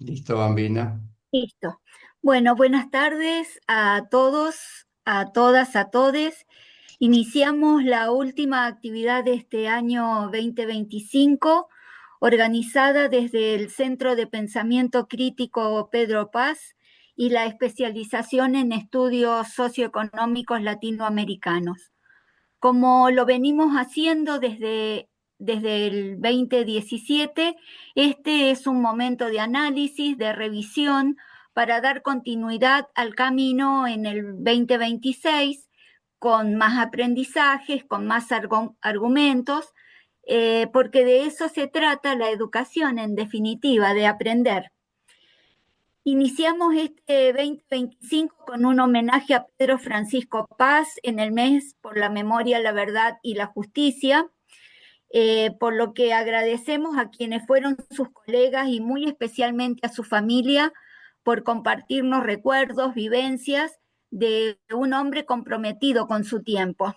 Listo, Bambina. Listo. Bueno, buenas tardes a todos, a todas, a todes. Iniciamos la última actividad de este año 2025, organizada desde el Centro de Pensamiento Crítico Pedro Paz y la especialización en estudios socioeconómicos latinoamericanos. Como lo venimos haciendo desde el 2017, este es un momento de análisis, de revisión, para dar continuidad al camino en el 2026, con más aprendizajes, con más argumentos, porque de eso se trata la educación, en definitiva, de aprender. Iniciamos este 2025 con un homenaje a Pedro Francisco Paz en el mes por la memoria, la verdad y la justicia, por lo que agradecemos a quienes fueron sus colegas y muy especialmente a su familia por compartirnos recuerdos, vivencias de un hombre comprometido con su tiempo.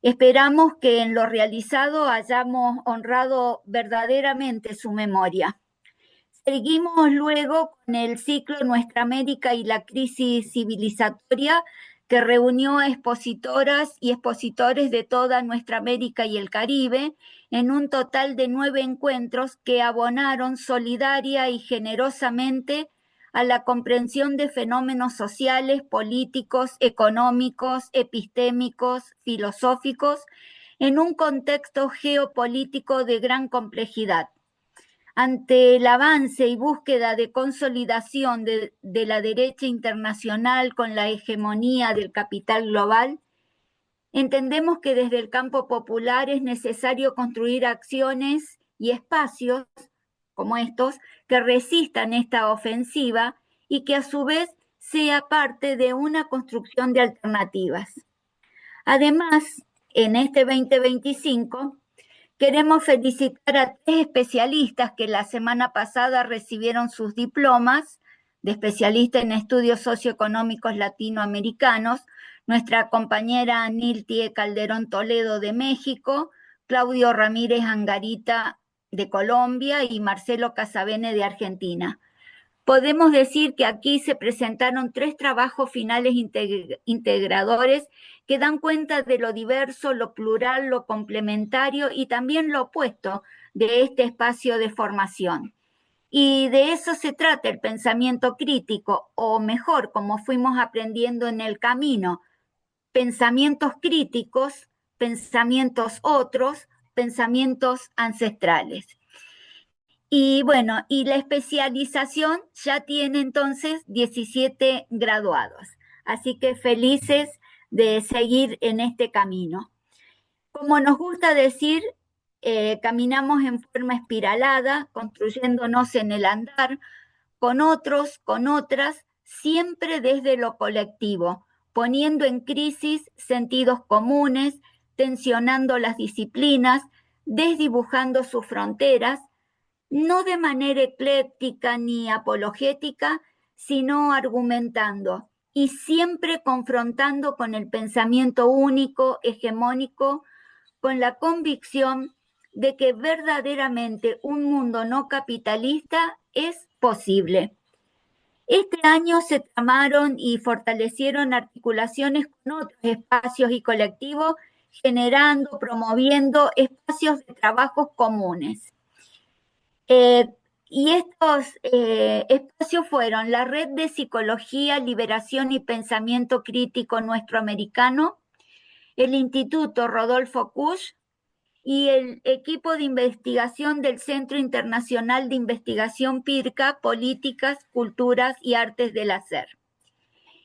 Esperamos que en lo realizado hayamos honrado verdaderamente su memoria. Seguimos luego con el ciclo Nuestra América y la crisis civilizatoria, que reunió a expositoras y expositores de toda nuestra América y el Caribe en un total de 9 encuentros que abonaron solidaria y generosamente a la comprensión de fenómenos sociales, políticos, económicos, epistémicos, filosóficos, en un contexto geopolítico de gran complejidad. Ante el avance y búsqueda de consolidación de la derecha internacional con la hegemonía del capital global, entendemos que desde el campo popular es necesario construir acciones y espacios como estos que resistan esta ofensiva y que a su vez sea parte de una construcción de alternativas. Además, en este 2025 queremos felicitar a 3 especialistas que la semana pasada recibieron sus diplomas de especialista en estudios socioeconómicos latinoamericanos, nuestra compañera Niltie Calderón Toledo de México, Claudio Ramírez Angarita de Colombia y Marcelo Casabene de Argentina. Podemos decir que aquí se presentaron 3 trabajos finales integradores que dan cuenta de lo diverso, lo plural, lo complementario y también lo opuesto de este espacio de formación. Y de eso se trata el pensamiento crítico, o mejor, como fuimos aprendiendo en el camino, pensamientos críticos, pensamientos otros, pensamientos ancestrales. Y bueno, y la especialización ya tiene entonces 17 graduados. Así que felices de seguir en este camino. Como nos gusta decir, caminamos en forma espiralada, construyéndonos en el andar, con otros, con otras, siempre desde lo colectivo, poniendo en crisis sentidos comunes, tensionando las disciplinas, desdibujando sus fronteras, no de manera ecléctica ni apologética, sino argumentando y siempre confrontando con el pensamiento único, hegemónico, con la convicción de que verdaderamente un mundo no capitalista es posible. Este año se tramaron y fortalecieron articulaciones con otros espacios y colectivos, generando, promoviendo espacios de trabajos comunes. Eh, y estos espacios fueron la Red de Psicología, Liberación y Pensamiento Crítico Nuestroamericano, el Instituto Rodolfo Kusch y el equipo de investigación del Centro Internacional de Investigación PIRCA, Políticas, Culturas y Artes del Hacer.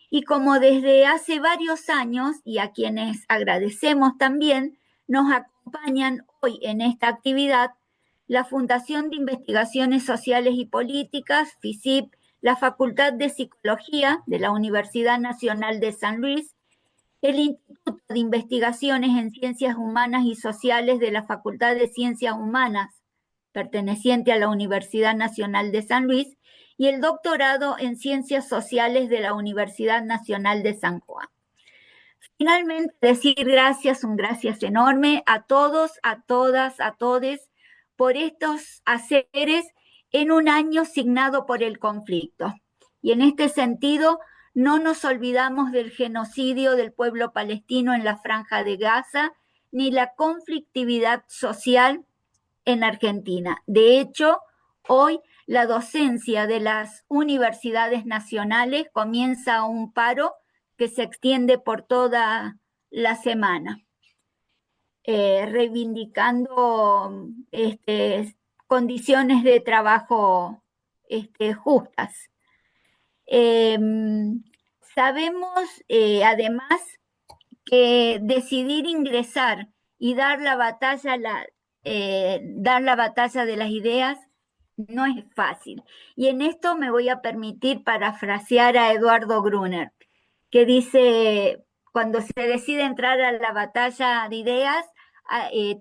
Y como desde hace varios años, y a quienes agradecemos también, nos acompañan hoy en esta actividad, la Fundación de Investigaciones Sociales y Políticas, FISIP, la Facultad de Psicología de la Universidad Nacional de San Luis, el Instituto de Investigaciones en Ciencias Humanas y Sociales de la Facultad de Ciencias Humanas, perteneciente a la Universidad Nacional de San Luis, y el doctorado en Ciencias Sociales de la Universidad Nacional de San Juan. Finalmente, decir gracias, un gracias enorme a todos, a todas, a todes, por estos haceres en un año signado por el conflicto. Y en este sentido, no nos olvidamos del genocidio del pueblo palestino en la Franja de Gaza, ni la conflictividad social en Argentina. De hecho, hoy la docencia de las universidades nacionales comienza un paro que se extiende por toda la semana, reivindicando condiciones de trabajo justas. Eh, Sabemos además que decidir ingresar y dar la batalla de las ideas no es fácil. Y en esto me voy a permitir parafrasear a Eduardo Gruner, que dice, cuando se decide entrar a la batalla de ideas,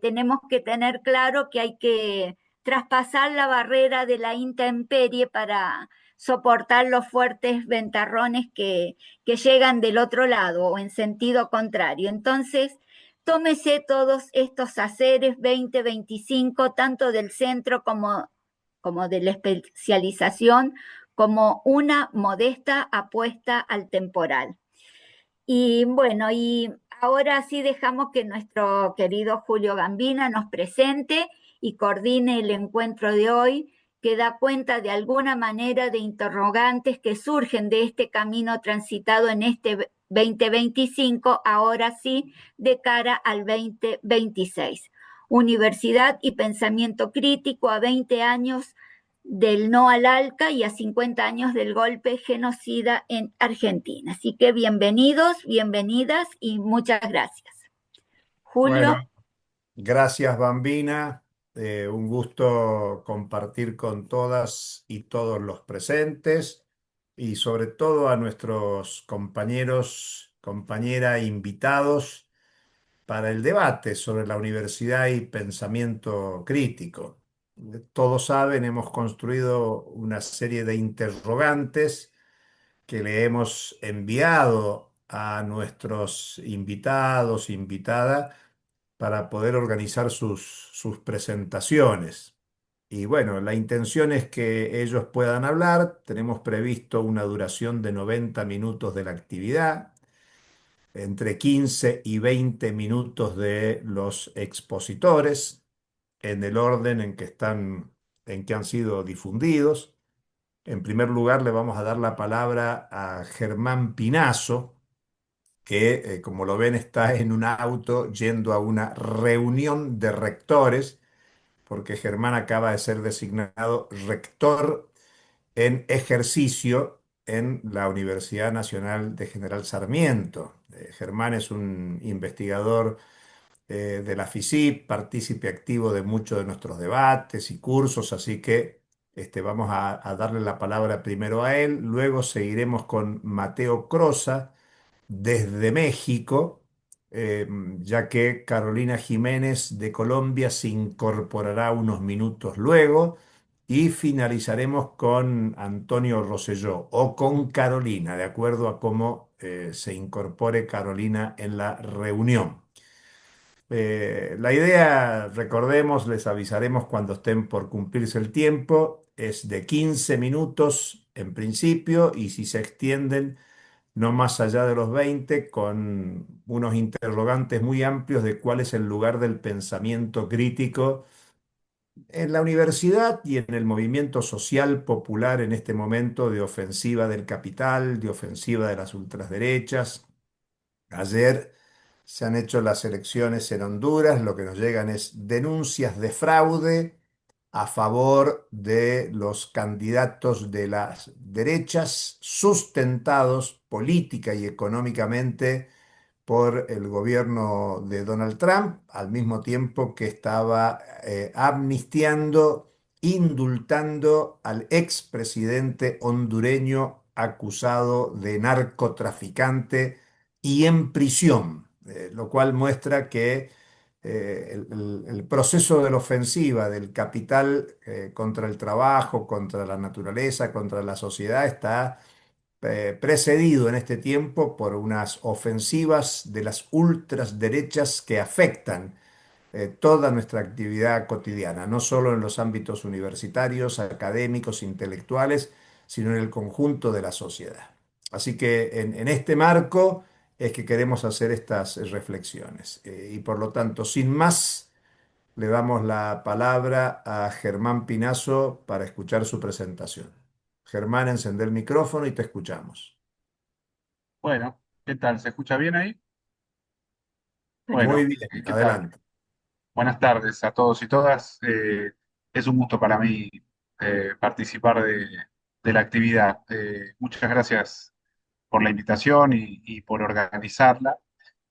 tenemos que tener claro que hay que traspasar la barrera de la intemperie para soportar los fuertes ventarrones que llegan del otro lado o en sentido contrario. Entonces, tómese todos estos haceres 2025, tanto del centro como de la especialización, como una modesta apuesta al temporal. Y bueno, y ahora sí dejamos que nuestro querido Julio Gambina nos presente y coordine el encuentro de hoy, que da cuenta de alguna manera de interrogantes que surgen de este camino transitado en este 2025, ahora sí, de cara al 2026. Universidad y pensamiento crítico a 20 años del no al ALCA y a 50 años del golpe genocida en Argentina. Así que bienvenidos, bienvenidas y muchas gracias. Bueno, Julio, gracias Bambina. Un gusto compartir con todas y todos los presentes y sobre todo a nuestros compañeros, compañera, invitados para el debate sobre la universidad y pensamiento crítico. Todos saben, hemos construido una serie de interrogantes que le hemos enviado a nuestros invitados, invitada, para poder organizar sus presentaciones. Y bueno, la intención es que ellos puedan hablar. Tenemos previsto una duración de 90 minutos de la actividad, entre 15 y 20 minutos de los expositores, en el orden en que en que han sido difundidos. En primer lugar, le vamos a dar la palabra a Germán Pinazo, que, como lo ven, está en un auto yendo a una reunión de rectores, porque Germán acaba de ser designado rector en ejercicio en la Universidad Nacional de General Sarmiento. Germán es un investigador de la FISIP, partícipe activo de muchos de nuestros debates y cursos, así que vamos a darle la palabra primero a él, luego seguiremos con Mateo Crosa desde México, eh, ya que Carolina Jiménez de Colombia se incorporará unos minutos luego. Y finalizaremos con Antonio Rosselló o con Carolina, de acuerdo a cómo se incorpore Carolina en la reunión. La idea, recordemos, les avisaremos cuando estén por cumplirse el tiempo, es de 15 minutos en principio y si se extienden no más allá de los 20, con unos interrogantes muy amplios de cuál es el lugar del pensamiento crítico en la universidad y en el movimiento social popular en este momento de ofensiva del capital, de ofensiva de las ultraderechas. Ayer se han hecho las elecciones en Honduras, lo que nos llegan es denuncias de fraude a favor de los candidatos de las derechas, sustentados política y económicamente por el gobierno de Donald Trump, al mismo tiempo que estaba amnistiando, indultando al expresidente hondureño acusado de narcotraficante y en prisión, lo cual muestra que el proceso de la ofensiva del capital contra el trabajo, contra la naturaleza, contra la sociedad, está precedido en este tiempo por unas ofensivas de las ultras derechas que afectan toda nuestra actividad cotidiana, no solo en los ámbitos universitarios, académicos, intelectuales, sino en el conjunto de la sociedad. Así que en este marco es que queremos hacer estas reflexiones. Y por lo tanto, sin más, le damos la palabra a Germán Pinazo para escuchar su presentación. Germán, encender el micrófono y te escuchamos. Bueno, ¿qué tal? ¿Se escucha bien ahí? Muy Bueno, bien, ¿qué tal? adelante. Buenas tardes a todos y todas. Es un gusto para mí participar de la actividad. Muchas gracias por la invitación y por organizarla.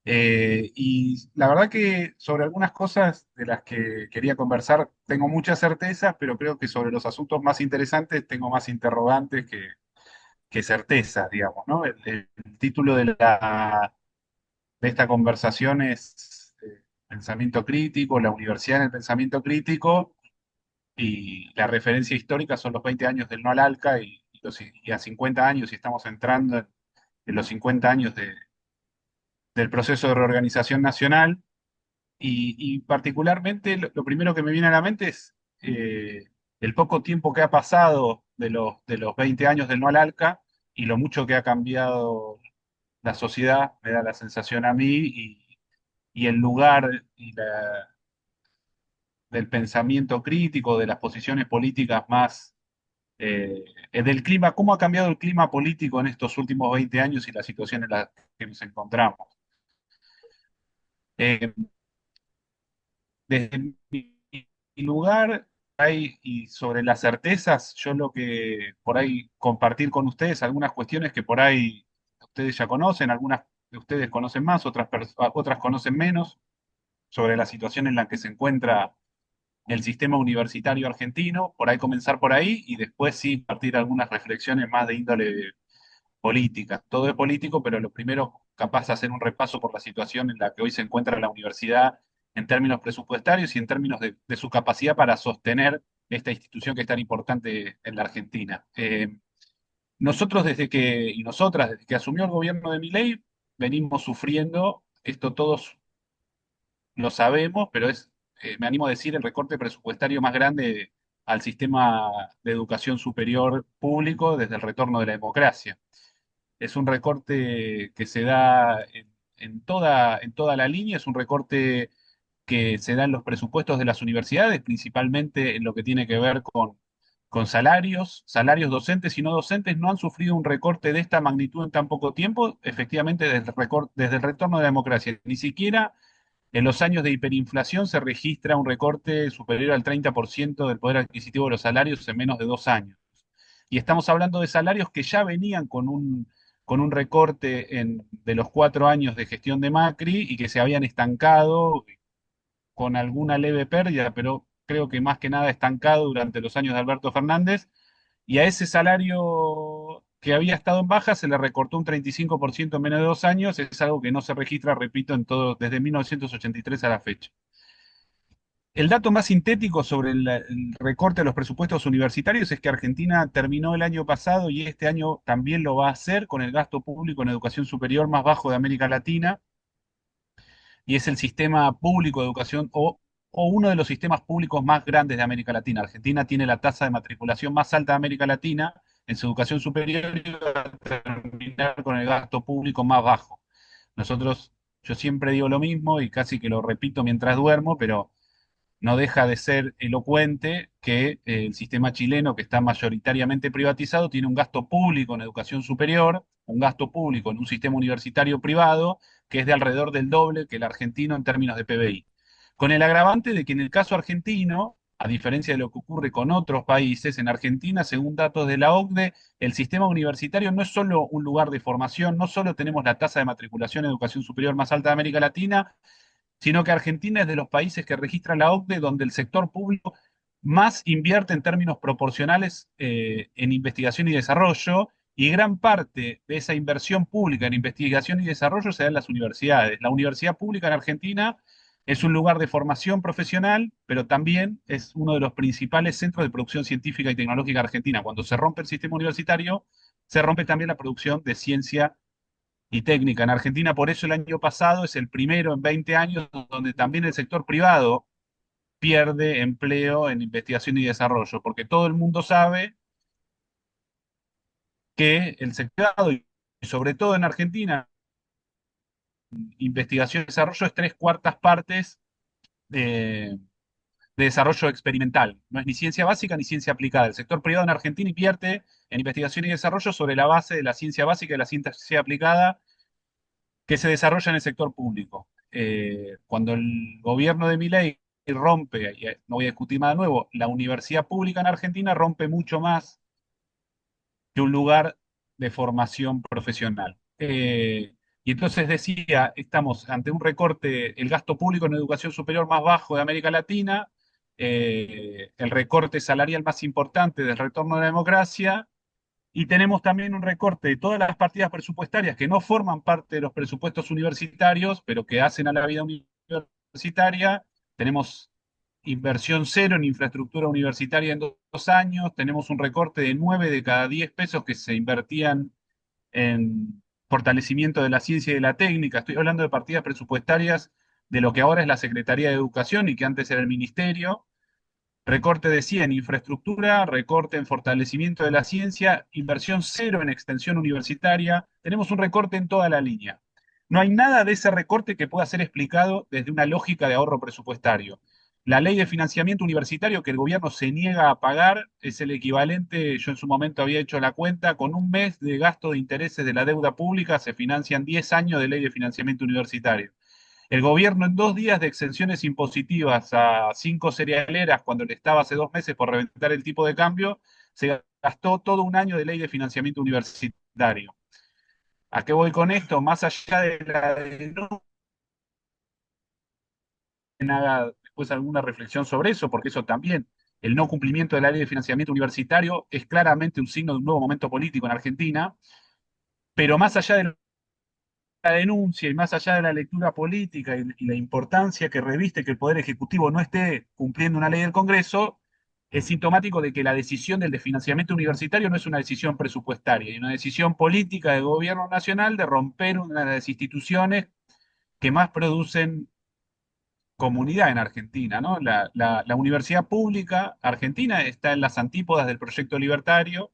Y la verdad que sobre algunas cosas de las que quería conversar tengo muchas certezas, pero creo que sobre los asuntos más interesantes tengo más interrogantes que certezas, digamos, ¿no? El título de esta conversación es pensamiento crítico, la universidad en el pensamiento crítico, y la referencia histórica son los 20 años del no al ALCA y a 50 años, y estamos entrando en los 50 años del proceso de reorganización nacional, y particularmente lo primero que me viene a la mente es el poco tiempo que ha pasado de los 20 años del no al ALCA y lo mucho que ha cambiado la sociedad, me da la sensación a mí, y el lugar del pensamiento crítico, de las posiciones políticas más, del clima, cómo ha cambiado el clima político en estos últimos 20 años y la situación en la que nos encontramos. Eh, Desde mi lugar, y sobre las certezas, yo lo que por ahí compartir con ustedes algunas cuestiones que por ahí ustedes ya conocen, algunas de ustedes conocen más, otras conocen menos, sobre la situación en la que se encuentra el sistema universitario argentino, por ahí comenzar por ahí y después sí partir algunas reflexiones más de índole política. Todo es político, pero lo primero capaz de hacer un repaso por la situación en la que hoy se encuentra la universidad en términos presupuestarios y en términos de su capacidad para sostener esta institución que es tan importante en la Argentina. Nosotros y nosotras, desde que asumió el gobierno de Milei, venimos sufriendo, esto todos lo sabemos, pero me animo a decir, el recorte presupuestario más grande al sistema de educación superior público desde el retorno de la democracia. Es un recorte que se da en toda la línea, es un recorte que se da en los presupuestos de las universidades, principalmente en lo que tiene que ver con salarios docentes y no docentes no han sufrido un recorte de esta magnitud en tan poco tiempo, efectivamente desde el retorno de la democracia. Ni siquiera en los años de hiperinflación se registra un recorte superior al 30% del poder adquisitivo de los salarios en menos de 2 años. Y estamos hablando de salarios que ya venían con un recorte de los 4 años de gestión de Macri y que se habían estancado con alguna leve pérdida, pero creo que más que nada estancado durante los años de Alberto Fernández. Y a ese salario que había estado en baja se le recortó un 35% en menos de 2 años. Es algo que no se registra, repito, desde 1983 a la fecha. El dato más sintético sobre el recorte de los presupuestos universitarios es que Argentina terminó el año pasado y este año también lo va a hacer con el gasto público en educación superior más bajo de América Latina, y es el sistema público de educación o uno de los sistemas públicos más grandes de América Latina. Argentina tiene la tasa de matriculación más alta de América Latina en su educación superior y va a terminar con el gasto público más bajo. Nosotros, yo siempre digo lo mismo y casi que lo repito mientras duermo, pero no deja de ser elocuente que el sistema chileno, que está mayoritariamente privatizado, tiene un gasto público en educación superior, un gasto público en un sistema universitario privado, que es de alrededor del doble que el argentino en términos de PBI. Con el agravante de que en el caso argentino, a diferencia de lo que ocurre con otros países, en Argentina, según datos de la OCDE, el sistema universitario no es solo un lugar de formación, no solo tenemos la tasa de matriculación en educación superior más alta de América Latina, sino que Argentina es de los países que registra la OCDE donde el sector público más invierte en términos proporcionales en investigación y desarrollo, y gran parte de esa inversión pública en investigación y desarrollo se da en las universidades. La universidad pública en Argentina es un lugar de formación profesional, pero también es uno de los principales centros de producción científica y tecnológica argentina. Cuando se rompe el sistema universitario, se rompe también la producción de ciencia y técnica en Argentina. Por eso el año pasado es el primero en 20 años donde también el sector privado pierde empleo en investigación y desarrollo, porque todo el mundo sabe que el sector privado, y sobre todo en Argentina, investigación y desarrollo es tres cuartas partes de desarrollo experimental. No es ni ciencia básica ni ciencia aplicada. El sector privado en Argentina invierte en investigación y desarrollo sobre la base de la ciencia básica y de la ciencia aplicada que se desarrolla en el sector público. Cuando el gobierno de Milei rompe, y no voy a discutir más de nuevo, la universidad pública en Argentina rompe mucho más que un lugar de formación profesional. Y entonces decía, estamos ante un recorte, el gasto público en educación superior más bajo de América Latina, el recorte salarial más importante del retorno a la democracia, y tenemos también un recorte de todas las partidas presupuestarias que no forman parte de los presupuestos universitarios, pero que hacen a la vida universitaria. Tenemos inversión cero en infraestructura universitaria en 2 años. Tenemos un recorte de 9 de cada 10 pesos que se invertían en fortalecimiento de la ciencia y de la técnica. Estoy hablando de partidas presupuestarias de lo que ahora es la Secretaría de Educación y que antes era el Ministerio. Recorte de 100 en infraestructura, recorte en fortalecimiento de la ciencia, inversión cero en extensión universitaria. Tenemos un recorte en toda la línea. No hay nada de ese recorte que pueda ser explicado desde una lógica de ahorro presupuestario. La ley de financiamiento universitario que el gobierno se niega a pagar es el equivalente, yo en su momento había hecho la cuenta, con un mes de gasto de intereses de la deuda pública se financian 10 años de ley de financiamiento universitario. El gobierno en 2 días de exenciones impositivas a 5 cerealeras, cuando le estaba hace 2 meses por reventar el tipo de cambio, se gastó todo un año de ley de financiamiento universitario. ¿A qué voy con esto? Más allá de la denuncia, haga después alguna reflexión sobre eso, porque eso también, el no cumplimiento de la ley de financiamiento universitario es claramente un signo de un nuevo momento político en Argentina, pero más allá de la denuncia y más allá de la lectura política y la importancia que reviste que el Poder Ejecutivo no esté cumpliendo una ley del Congreso, es sintomático de que la decisión del desfinanciamiento universitario no es una decisión presupuestaria, es una decisión política del gobierno nacional de romper una de las instituciones que más producen comunidad en Argentina, ¿no? La universidad pública argentina está en las antípodas del proyecto libertario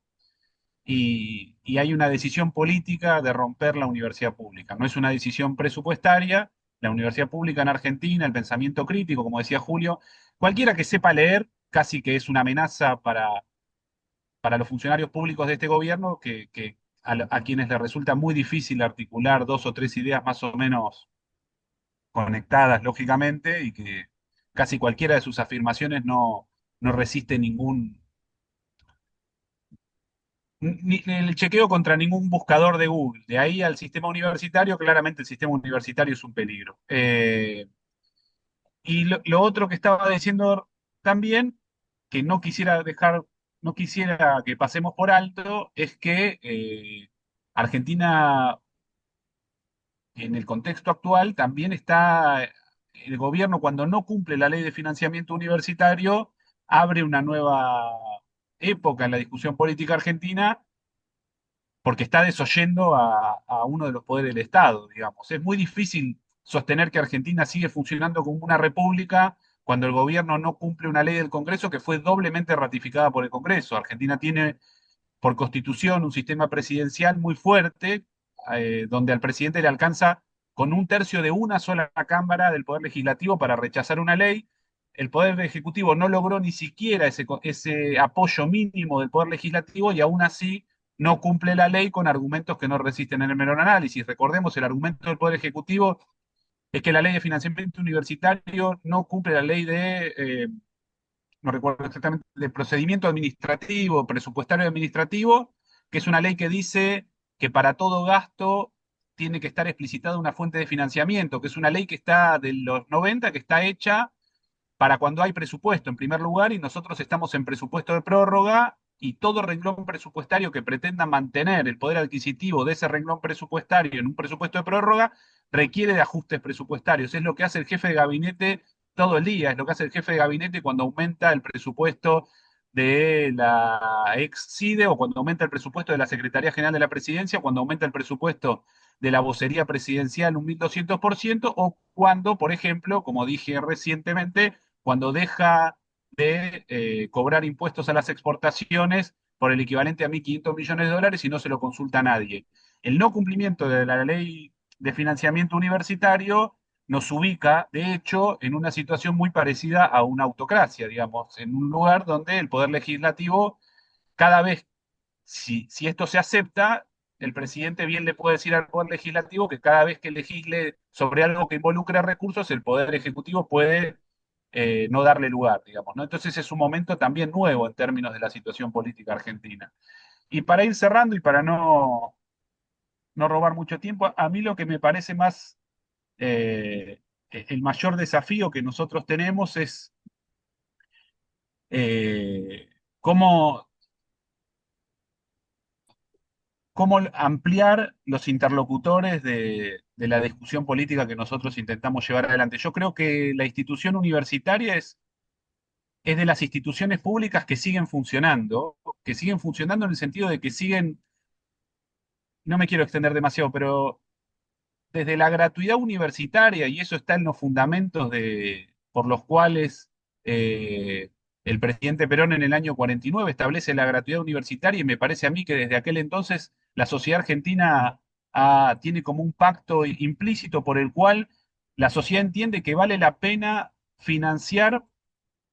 y hay una decisión política de romper la universidad pública. No es una decisión presupuestaria. La universidad pública en Argentina, el pensamiento crítico, como decía Julio, cualquiera que sepa leer, casi que es una amenaza para los funcionarios públicos de este gobierno, que a quienes les resulta muy difícil articular dos o tres ideas más o menos conectadas lógicamente y que casi cualquiera de sus afirmaciones no resiste ni el chequeo contra ningún buscador de Google. De ahí al sistema universitario, claramente el sistema universitario es un peligro. Y lo otro que estaba diciendo también, que no quisiera que pasemos por alto, es que Argentina, en el contexto actual, también está, el gobierno cuando no cumple la ley de financiamiento universitario, abre una nueva época en la discusión política argentina porque está desoyendo a uno de los poderes del Estado, digamos. Es muy difícil sostener que Argentina sigue funcionando como una república cuando el gobierno no cumple una ley del Congreso que fue doblemente ratificada por el Congreso. Argentina tiene por constitución un sistema presidencial muy fuerte, donde al presidente le alcanza con un tercio de una sola cámara del Poder Legislativo para rechazar una ley. El Poder Ejecutivo no logró ni siquiera ese apoyo mínimo del Poder Legislativo y aún así no cumple la ley con argumentos que no resisten en el menor análisis. Recordemos, el argumento del Poder Ejecutivo es que la ley de financiamiento universitario no cumple la ley no recuerdo exactamente, de procedimiento administrativo, presupuestario administrativo, que es una ley que dice que para todo gasto tiene que estar explicitada una fuente de financiamiento, que es una ley que está de los 90, que está hecha para cuando hay presupuesto, en primer lugar, y nosotros estamos en presupuesto de prórroga, y todo renglón presupuestario que pretenda mantener el poder adquisitivo de ese renglón presupuestario en un presupuesto de prórroga requiere de ajustes presupuestarios. Es lo que hace el jefe de gabinete todo el día, es lo que hace el jefe de gabinete cuando aumenta el presupuesto de la ex CIDE, o cuando aumenta el presupuesto de la Secretaría General de la Presidencia, cuando aumenta el presupuesto de la vocería presidencial un 1200%, o cuando, por ejemplo, como dije recientemente, cuando deja de cobrar impuestos a las exportaciones por el equivalente a 1.500 millones de dólares y no se lo consulta a nadie. El no cumplimiento de la ley de financiamiento universitario nos ubica, de hecho, en una situación muy parecida a una autocracia, digamos, en un lugar donde el poder legislativo, cada vez, si esto se acepta, el presidente bien le puede decir al poder legislativo que cada vez que legisle sobre algo que involucre recursos, el poder ejecutivo puede no darle lugar, digamos, ¿no? Entonces es un momento también nuevo en términos de la situación política argentina. Y para ir cerrando y para no robar mucho tiempo, a mí lo que me parece más el mayor desafío que nosotros tenemos es eh, cómo, cómo ampliar los interlocutores de la discusión política que nosotros intentamos llevar adelante. Yo creo que la institución universitaria es de las instituciones públicas que siguen funcionando en el sentido de que siguen, no me quiero extender demasiado, pero desde la gratuidad universitaria, y eso está en los fundamentos por los cuales el presidente Perón en el año 49 establece la gratuidad universitaria, y me parece a mí que desde aquel entonces la sociedad argentina tiene como un pacto implícito por el cual la sociedad entiende que vale la pena financiar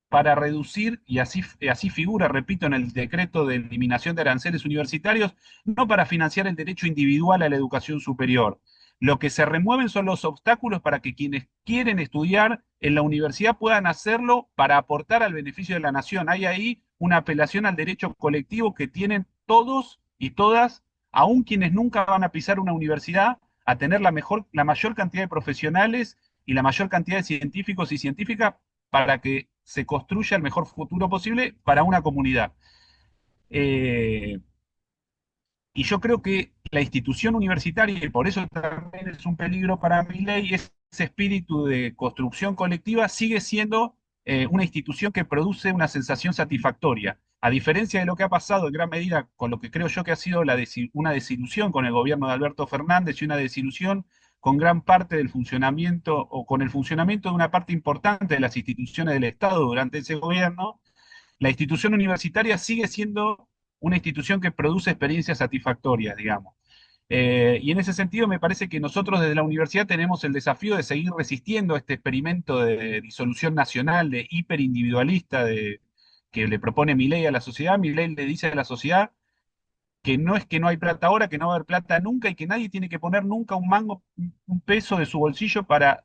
para reducir, y así figura, repito, en el decreto de eliminación de aranceles universitarios, no para financiar el derecho individual a la educación superior. Lo que se remueven son los obstáculos para que quienes quieren estudiar en la universidad puedan hacerlo para aportar al beneficio de la nación. Hay ahí una apelación al derecho colectivo que tienen todos y todas, aun quienes nunca van a pisar una universidad, a tener la mayor cantidad de profesionales y la mayor cantidad de científicos y científicas para que se construya el mejor futuro posible para una comunidad. Eh, y yo creo que la institución universitaria, y por eso también es un peligro para mi ley, ese espíritu de construcción colectiva sigue siendo una institución que produce una sensación satisfactoria. A diferencia de lo que ha pasado en gran medida con lo que creo yo que ha sido una desilusión con el gobierno de Alberto Fernández y una desilusión con gran parte del funcionamiento o con el funcionamiento de una parte importante de las instituciones del Estado durante ese gobierno, la institución universitaria sigue siendo una institución que produce experiencias satisfactorias, digamos. Y en ese sentido me parece que nosotros desde la universidad tenemos el desafío de seguir resistiendo a este experimento de disolución nacional, de hiperindividualista, que le propone Milei a la sociedad. Milei le dice a la sociedad que no es que no hay plata ahora, que no va a haber plata nunca y que nadie tiene que poner nunca un mango, un peso de su bolsillo para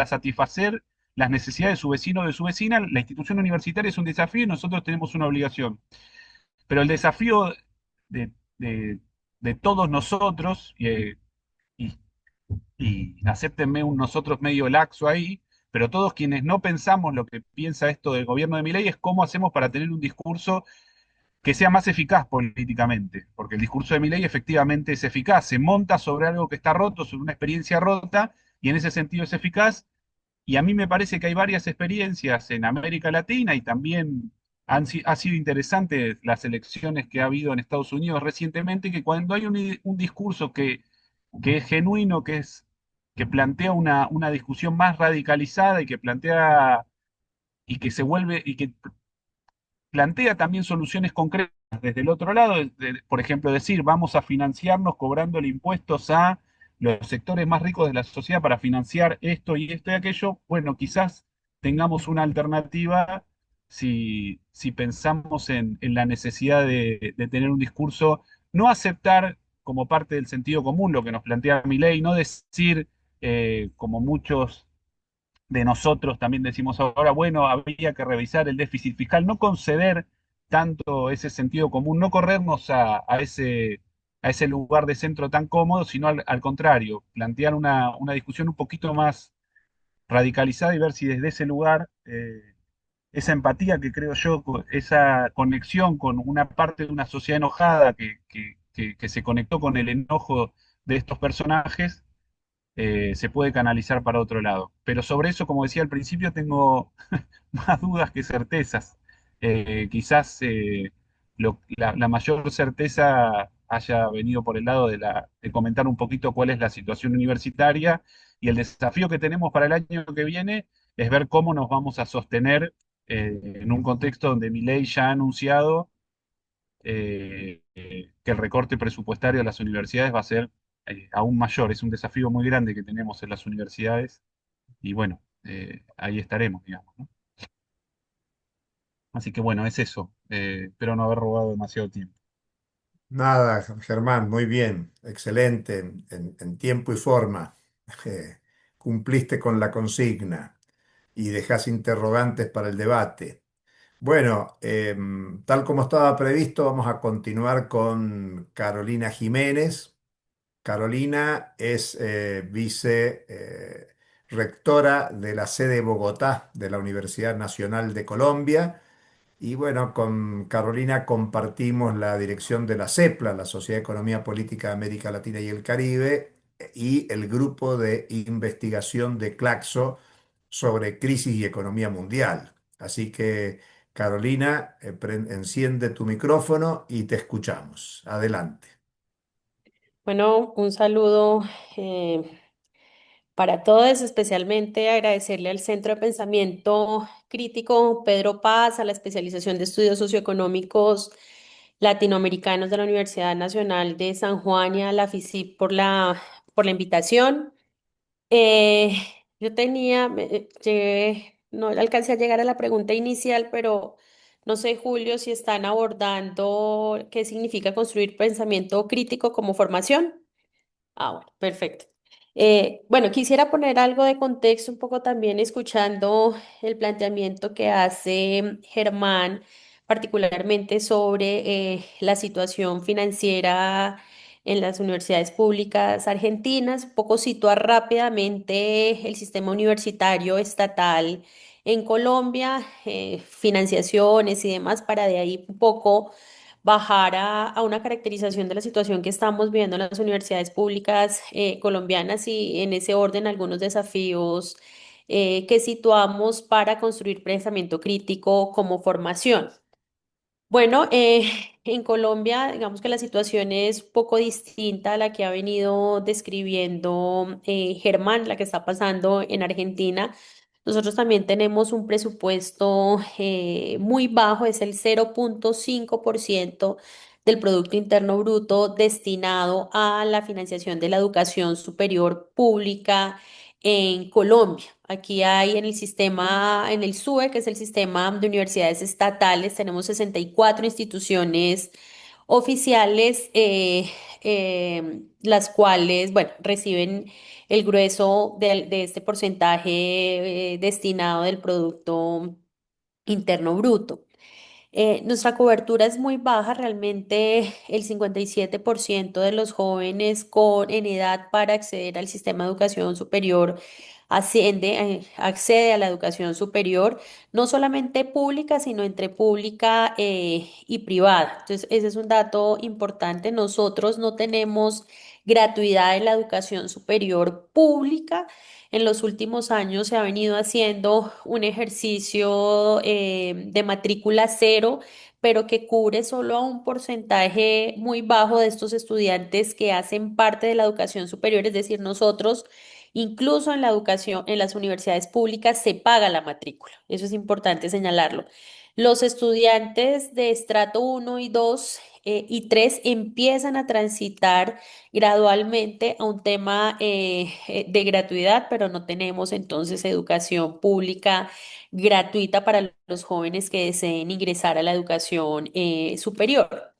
satisfacer las necesidades de su vecino o de su vecina. La institución universitaria es un desafío y nosotros tenemos una obligación. Pero el desafío de, de- de todos nosotros, y, y acéptenme un nosotros medio laxo ahí, pero todos quienes no pensamos lo que piensa esto del gobierno de Milei, es cómo hacemos para tener un discurso que sea más eficaz políticamente, porque el discurso de Milei efectivamente es eficaz, se monta sobre algo que está roto, sobre una experiencia rota, y en ese sentido es eficaz, y a mí me parece que hay varias experiencias en América Latina y también ha sido interesante las elecciones que ha habido en Estados Unidos recientemente, que cuando hay un discurso que es genuino, que plantea una discusión más radicalizada y que plantea y que se vuelve y que plantea también soluciones concretas desde el otro lado, por ejemplo, decir, vamos a financiarnos cobrándole impuestos a los sectores más ricos de la sociedad para financiar esto y aquello. Bueno, quizás tengamos una alternativa si pensamos en la necesidad de tener un discurso, no aceptar como parte del sentido común lo que nos plantea Milei, no decir, como muchos de nosotros también decimos ahora, bueno, habría que revisar el déficit fiscal, no conceder tanto ese sentido común, no corrernos a ese lugar de centro tan cómodo, sino al contrario, plantear una discusión un poquito más radicalizada y ver si desde ese lugar esa empatía que creo yo, esa conexión con una parte de una sociedad enojada que se conectó con el enojo de estos personajes, se puede canalizar para otro lado. Pero sobre eso, como decía al principio, tengo más dudas que certezas. Quizás la mayor certeza haya venido por el lado de comentar un poquito cuál es la situación universitaria y el desafío que tenemos para el año que viene es ver cómo nos vamos a sostener en un contexto donde Milei ya ha anunciado que el recorte presupuestario de las universidades va a ser aún mayor. Es un desafío muy grande que tenemos en las universidades y bueno, ahí estaremos, digamos, ¿no? Así que bueno, es eso. Espero no haber robado demasiado tiempo. Nada, Germán, muy bien, excelente, en tiempo y forma. Eh, Cumpliste con la consigna y dejás interrogantes para el debate. Bueno, tal como estaba previsto, vamos a continuar con Carolina Jiménez. Carolina es vice rectora de la sede Bogotá de la Universidad Nacional de Colombia. Y bueno, con Carolina compartimos la dirección de la CEPLA, la Sociedad de Economía Política de América Latina y el Caribe, y el grupo de investigación de Claxo sobre crisis y economía mundial. Así que, Carolina, enciende tu micrófono y te escuchamos. Adelante. Bueno, un saludo eh, para todos, especialmente agradecerle al Centro de Pensamiento Crítico Pedro Paz, a la especialización de estudios socioeconómicos latinoamericanos de la Universidad Nacional de San Juan y a la FICIP por la invitación. Eh, yo no alcancé a llegar a la pregunta inicial, pero no sé, Julio, si están abordando qué significa construir pensamiento crítico como formación. Ah, bueno, perfecto. Bueno, quisiera poner algo de contexto un poco también escuchando el planteamiento que hace Germán, particularmente sobre la situación financiera en las universidades públicas argentinas, un poco situar rápidamente el sistema universitario estatal en Colombia, financiaciones y demás, para de ahí un poco bajar a una caracterización de la situación que estamos viendo en las universidades públicas colombianas y en ese orden algunos desafíos que situamos para construir pensamiento crítico como formación. Bueno, en Colombia, digamos que la situación es poco distinta a la que ha venido describiendo Germán, la que está pasando en Argentina. Nosotros también tenemos un presupuesto muy bajo, es el 0,5% del Producto Interno Bruto destinado a la financiación de la educación superior pública en Colombia. Aquí hay en el sistema, en el SUE, que es el sistema de universidades estatales, tenemos 64 instituciones oficiales, las cuales, bueno, reciben el grueso de este porcentaje destinado del Producto Interno Bruto. Nuestra cobertura es muy baja, realmente el 57% de los jóvenes en edad para acceder al sistema de educación superior accede a la educación superior, no solamente pública, sino entre pública y privada. Entonces, ese es un dato importante. Nosotros no tenemos gratuidad en la educación superior pública. En los últimos años se ha venido haciendo un ejercicio de matrícula cero, pero que cubre solo a un porcentaje muy bajo de estos estudiantes que hacen parte de la educación superior, es decir, nosotros, incluso en la educación, en las universidades públicas se paga la matrícula. Eso es importante señalarlo. Los estudiantes de estrato uno y 2 y 3 empiezan a transitar gradualmente a un tema de gratuidad, pero no tenemos entonces educación pública gratuita para los jóvenes que deseen ingresar a la educación superior.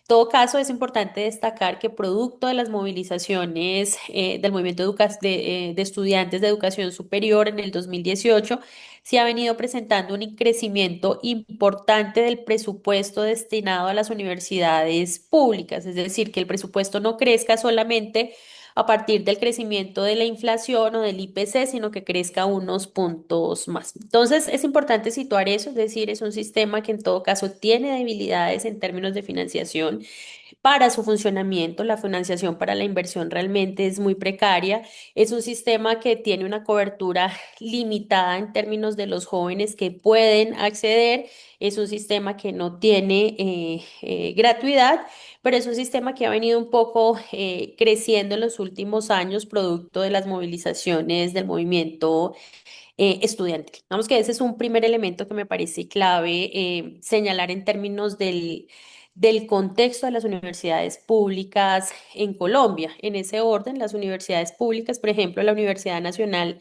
En todo caso, es importante destacar que producto de las movilizaciones del movimiento de estudiantes de educación superior en el 2018, se ha venido presentando un crecimiento importante del presupuesto destinado a las universidades públicas, es decir, que el presupuesto no crezca solamente a partir del crecimiento de la inflación o del IPC, sino que crezca unos puntos más. Entonces, es importante situar eso, es decir, es un sistema que en todo caso tiene debilidades en términos de financiación, para su funcionamiento. La financiación para la inversión realmente es muy precaria. Es un sistema que tiene una cobertura limitada en términos de los jóvenes que pueden acceder. Es un sistema que no tiene gratuidad, pero es un sistema que ha venido un poco creciendo en los últimos años, producto de las movilizaciones del movimiento estudiantil. Vamos que ese es un primer elemento que me parece clave señalar en términos del contexto de las universidades públicas en Colombia. En ese orden, las universidades públicas, por ejemplo, la Universidad Nacional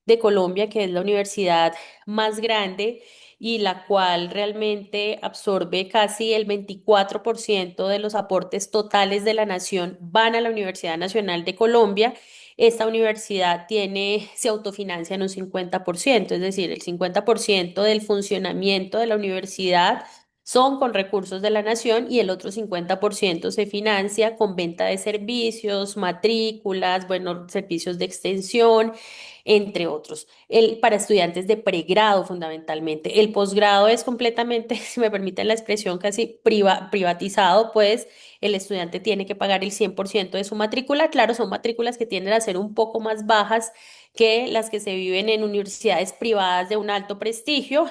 de Colombia, que es la universidad más grande y la cual realmente absorbe casi el 24% de los aportes totales de la nación, van a la Universidad Nacional de Colombia. Esta universidad se autofinancia en un 50%, es decir, el 50% del funcionamiento de la universidad son con recursos de la nación y el otro 50% se financia con venta de servicios, matrículas, bueno, servicios de extensión, entre otros. Para estudiantes de pregrado fundamentalmente. El posgrado es completamente, si me permiten la expresión, casi privatizado, pues el estudiante tiene que pagar el 100% de su matrícula. Claro, son matrículas que tienden a ser un poco más bajas que las que se viven en universidades privadas de un alto prestigio,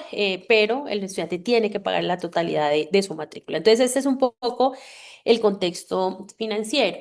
pero el estudiante tiene que pagar la totalidad de su matrícula. Entonces, este es un poco el contexto financiero.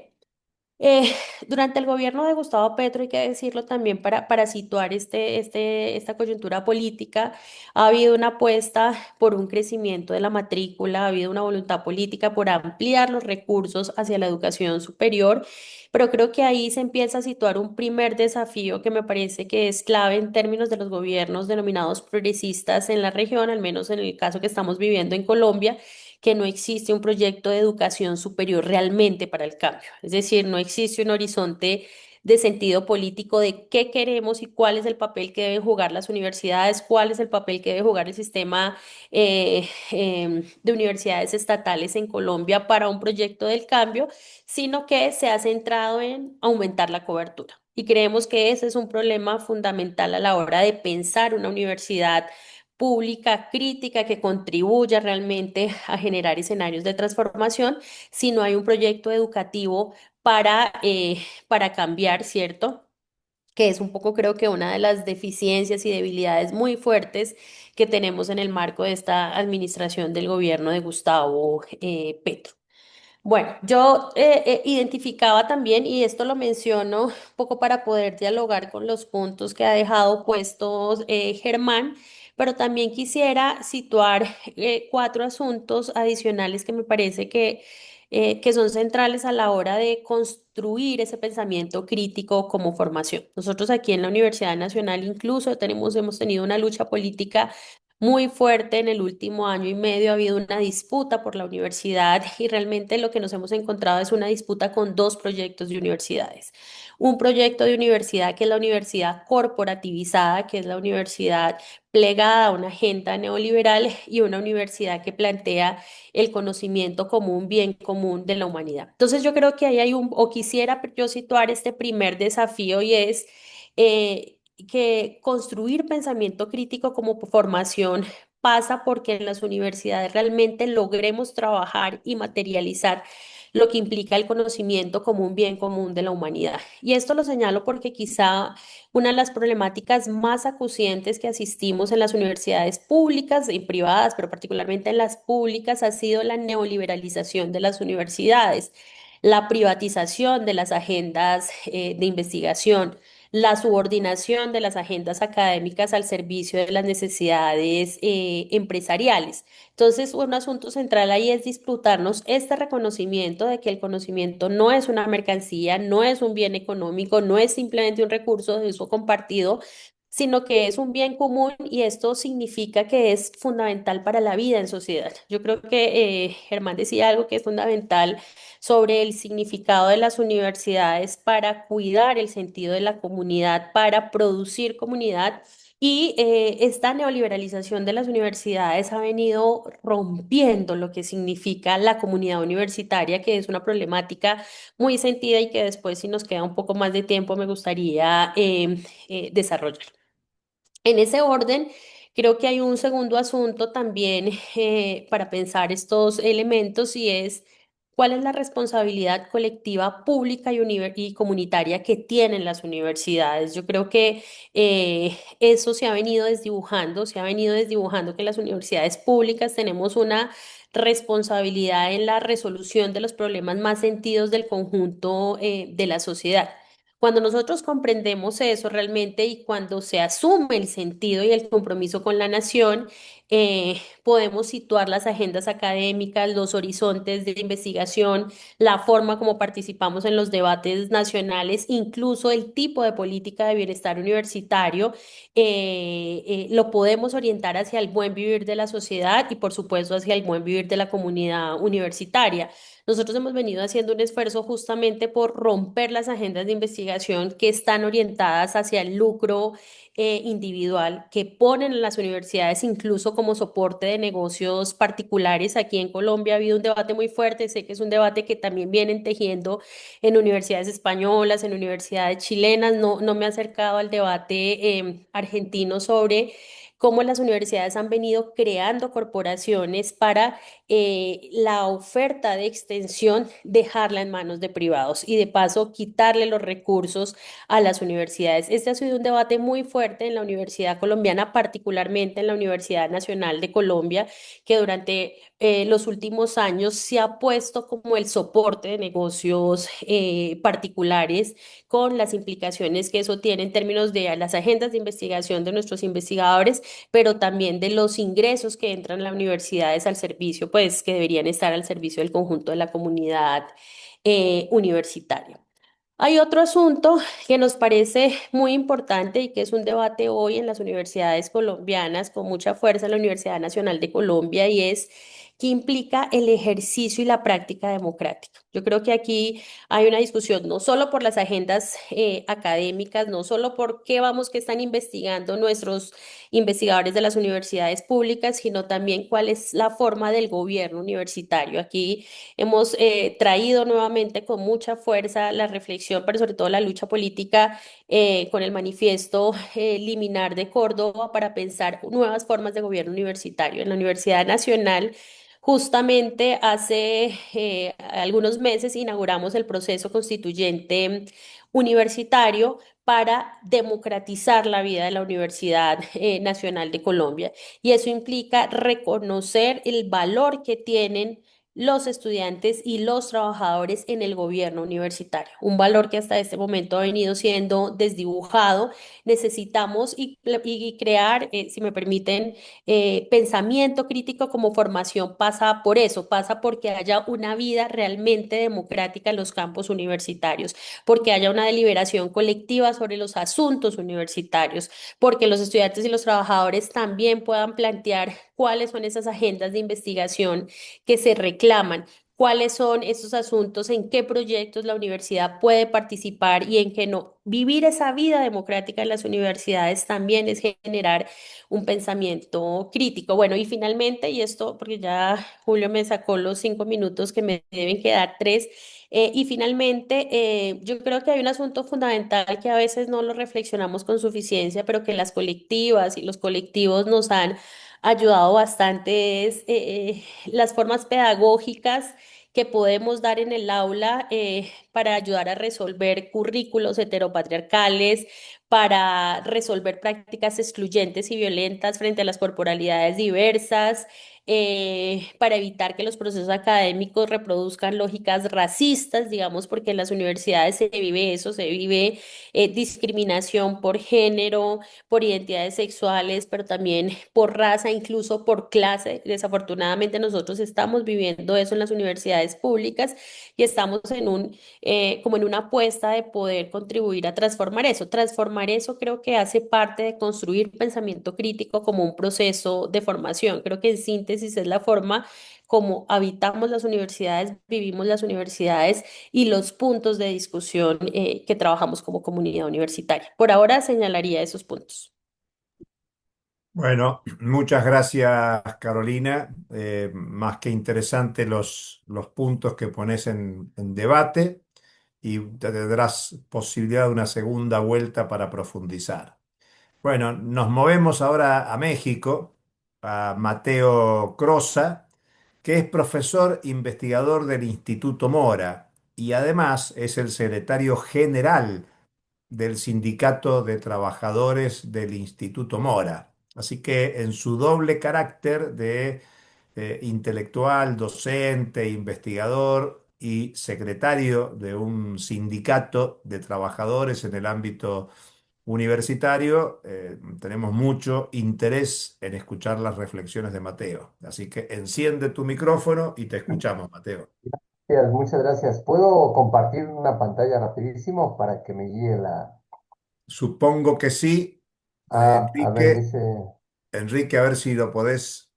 Eh, durante el gobierno de Gustavo Petro, hay que decirlo también para situar esta coyuntura política, ha habido una apuesta por un crecimiento de la matrícula, ha habido una voluntad política por ampliar los recursos hacia la educación superior, pero creo que ahí se empieza a situar un primer desafío que me parece que es clave en términos de los gobiernos denominados progresistas en la región, al menos en el caso que estamos viviendo en Colombia, que no existe un proyecto de educación superior realmente para el cambio. Es decir, no existe un horizonte de sentido político de qué queremos y cuál es el papel que deben jugar las universidades, cuál es el papel que debe jugar el sistema de universidades estatales en Colombia para un proyecto del cambio, sino que se ha centrado en aumentar la cobertura. Y creemos que ese es un problema fundamental a la hora de pensar una universidad pública crítica que contribuya realmente a generar escenarios de transformación, si no hay un proyecto educativo para cambiar, ¿cierto? Que es un poco creo que una de las deficiencias y debilidades muy fuertes que tenemos en el marco de esta administración del gobierno de Gustavo Petro. Bueno, yo identificaba también, y esto lo menciono un poco para poder dialogar con los puntos que ha dejado puestos Germán, pero también quisiera situar cuatro asuntos adicionales que me parece que son centrales a la hora de construir ese pensamiento crítico como formación. Nosotros aquí en la Universidad Nacional incluso hemos tenido una lucha política muy fuerte en el último año y medio. Ha habido una disputa por la universidad y realmente lo que nos hemos encontrado es una disputa con dos proyectos de universidades. Un proyecto de universidad que es la universidad corporativizada, que es la universidad plegada a una agenda neoliberal, y una universidad que plantea el conocimiento como un bien común de la humanidad. Entonces yo creo que ahí o quisiera yo situar este primer desafío, y es que construir pensamiento crítico como formación pasa porque en las universidades realmente logremos trabajar y materializar lo que implica el conocimiento como un bien común de la humanidad. Y esto lo señalo porque quizá una de las problemáticas más acuciantes que asistimos en las universidades públicas y privadas, pero particularmente en las públicas, ha sido la neoliberalización de las universidades, la privatización de las agendas de investigación, la subordinación de las agendas académicas al servicio de las necesidades empresariales. Entonces, un asunto central ahí es disputarnos este reconocimiento de que el conocimiento no es una mercancía, no es un bien económico, no es simplemente un recurso de uso compartido, sino que es un bien común, y esto significa que es fundamental para la vida en sociedad. Yo creo que Germán decía algo que es fundamental sobre el significado de las universidades para cuidar el sentido de la comunidad, para producir comunidad. Y esta neoliberalización de las universidades ha venido rompiendo lo que significa la comunidad universitaria, que es una problemática muy sentida y que después, si nos queda un poco más de tiempo, me gustaría desarrollar. En ese orden, creo que hay un segundo asunto también para pensar estos elementos, y es cuál es la responsabilidad colectiva pública y comunitaria que tienen las universidades. Yo creo que eso se ha venido desdibujando que las universidades públicas tenemos una responsabilidad en la resolución de los problemas más sentidos del conjunto de la sociedad. Cuando nosotros comprendemos eso realmente y cuando se asume el sentido y el compromiso con la nación, podemos situar las agendas académicas, los horizontes de investigación, la forma como participamos en los debates nacionales, incluso el tipo de política de bienestar universitario, lo podemos orientar hacia el buen vivir de la sociedad y, por supuesto, hacia el buen vivir de la comunidad universitaria. Nosotros hemos venido haciendo un esfuerzo justamente por romper las agendas de investigación que están orientadas hacia el lucro individual, que ponen a las universidades incluso como soporte de negocios particulares. Aquí en Colombia ha habido un debate muy fuerte, sé que es un debate que también vienen tejiendo en universidades españolas, en universidades chilenas. No me he acercado al debate argentino sobre cómo las universidades han venido creando corporaciones para la oferta de extensión, dejarla en manos de privados y de paso quitarle los recursos a las universidades. Este ha sido un debate muy fuerte en la Universidad Colombiana, particularmente en la Universidad Nacional de Colombia, que durante los últimos años se ha puesto como el soporte de negocios particulares, con las implicaciones que eso tiene en términos de las agendas de investigación de nuestros investigadores, pero también de los ingresos que entran a las universidades al servicio, pues que deberían estar al servicio del conjunto de la comunidad universitaria. Hay otro asunto que nos parece muy importante y que es un debate hoy en las universidades colombianas con mucha fuerza en la Universidad Nacional de Colombia, y es qué implica el ejercicio y la práctica democrática. Yo creo que aquí hay una discusión no solo por las agendas académicas, no solo por qué vamos que están investigando nuestros investigadores de las universidades públicas, sino también cuál es la forma del gobierno universitario. Aquí hemos traído nuevamente con mucha fuerza la reflexión, pero sobre todo la lucha política con el manifiesto Liminar de Córdoba para pensar nuevas formas de gobierno universitario. En la Universidad Nacional, justamente hace algunos meses inauguramos el proceso constituyente universitario para democratizar la vida de la Universidad Nacional de Colombia. Y eso implica reconocer el valor que tienen los estudiantes y los trabajadores en el gobierno universitario, un valor que hasta este momento ha venido siendo desdibujado. Necesitamos y crear, si me permiten, pensamiento crítico como formación pasa por eso, pasa porque haya una vida realmente democrática en los campos universitarios, porque haya una deliberación colectiva sobre los asuntos universitarios, porque los estudiantes y los trabajadores también puedan plantear cuáles son esas agendas de investigación que se reclaman, cuáles son esos asuntos, en qué proyectos la universidad puede participar y en qué no. Vivir esa vida democrática en las universidades también es generar un pensamiento crítico. Bueno, y finalmente, y esto porque ya Julio me sacó los 5 minutos que me deben quedar tres, y finalmente, yo creo que hay un asunto fundamental que a veces no lo reflexionamos con suficiencia, pero que las colectivas y los colectivos nos han ayudado bastante, es las formas pedagógicas que podemos dar en el aula para ayudar a resolver currículos heteropatriarcales, para resolver prácticas excluyentes y violentas frente a las corporalidades diversas, para evitar que los procesos académicos reproduzcan lógicas racistas, digamos, porque en las universidades se vive eso, se vive discriminación por género, por identidades sexuales, pero también por raza, incluso por clase. Desafortunadamente nosotros estamos viviendo eso en las universidades públicas y estamos en como en una apuesta de poder contribuir a transformar eso. Transformar eso creo que hace parte de construir pensamiento crítico como un proceso de formación. Creo que en síntesis es la forma como habitamos las universidades, vivimos las universidades y los puntos de discusión que trabajamos como comunidad universitaria. Por ahora señalaría esos puntos. Bueno, muchas gracias, Carolina. Más que interesante los puntos que pones en debate y tendrás posibilidad de una segunda vuelta para profundizar. Bueno, nos movemos ahora a México, a Mateo Croza, que es profesor investigador del Instituto Mora y además es el secretario general del Sindicato de Trabajadores del Instituto Mora. Así que en su doble carácter de intelectual, docente, investigador y secretario de un sindicato de trabajadores en el ámbito universitario, tenemos mucho interés en escuchar las reflexiones de Mateo. Así que enciende tu micrófono y te escuchamos, Mateo. Gracias, muchas gracias. ¿Puedo compartir una pantalla rapidísimo para que me guíe la... Supongo que sí. A ver, Enrique, dice... Enrique, a ver si lo podés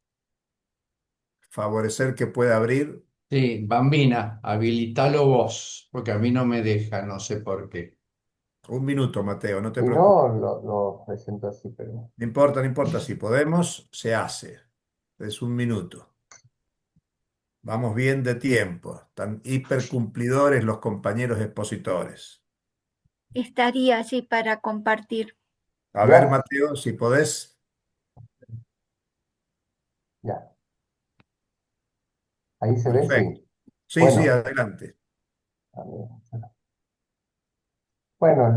favorecer que pueda abrir. Sí, Bambina, habilitalo vos, porque a mí no me deja, no sé por qué. Un minuto, Mateo, no te Si preocupes. no, lo presento así, pero... No importa, no importa. Si podemos, se hace. Es un minuto. Vamos bien de tiempo. Están hipercumplidores los compañeros expositores. Estaría allí para compartir. A ver, Ya, Mateo, si podés. ya. Ahí se ve, Perfecto. sí. Sí, sí, Bueno, adelante. a ver. Bueno,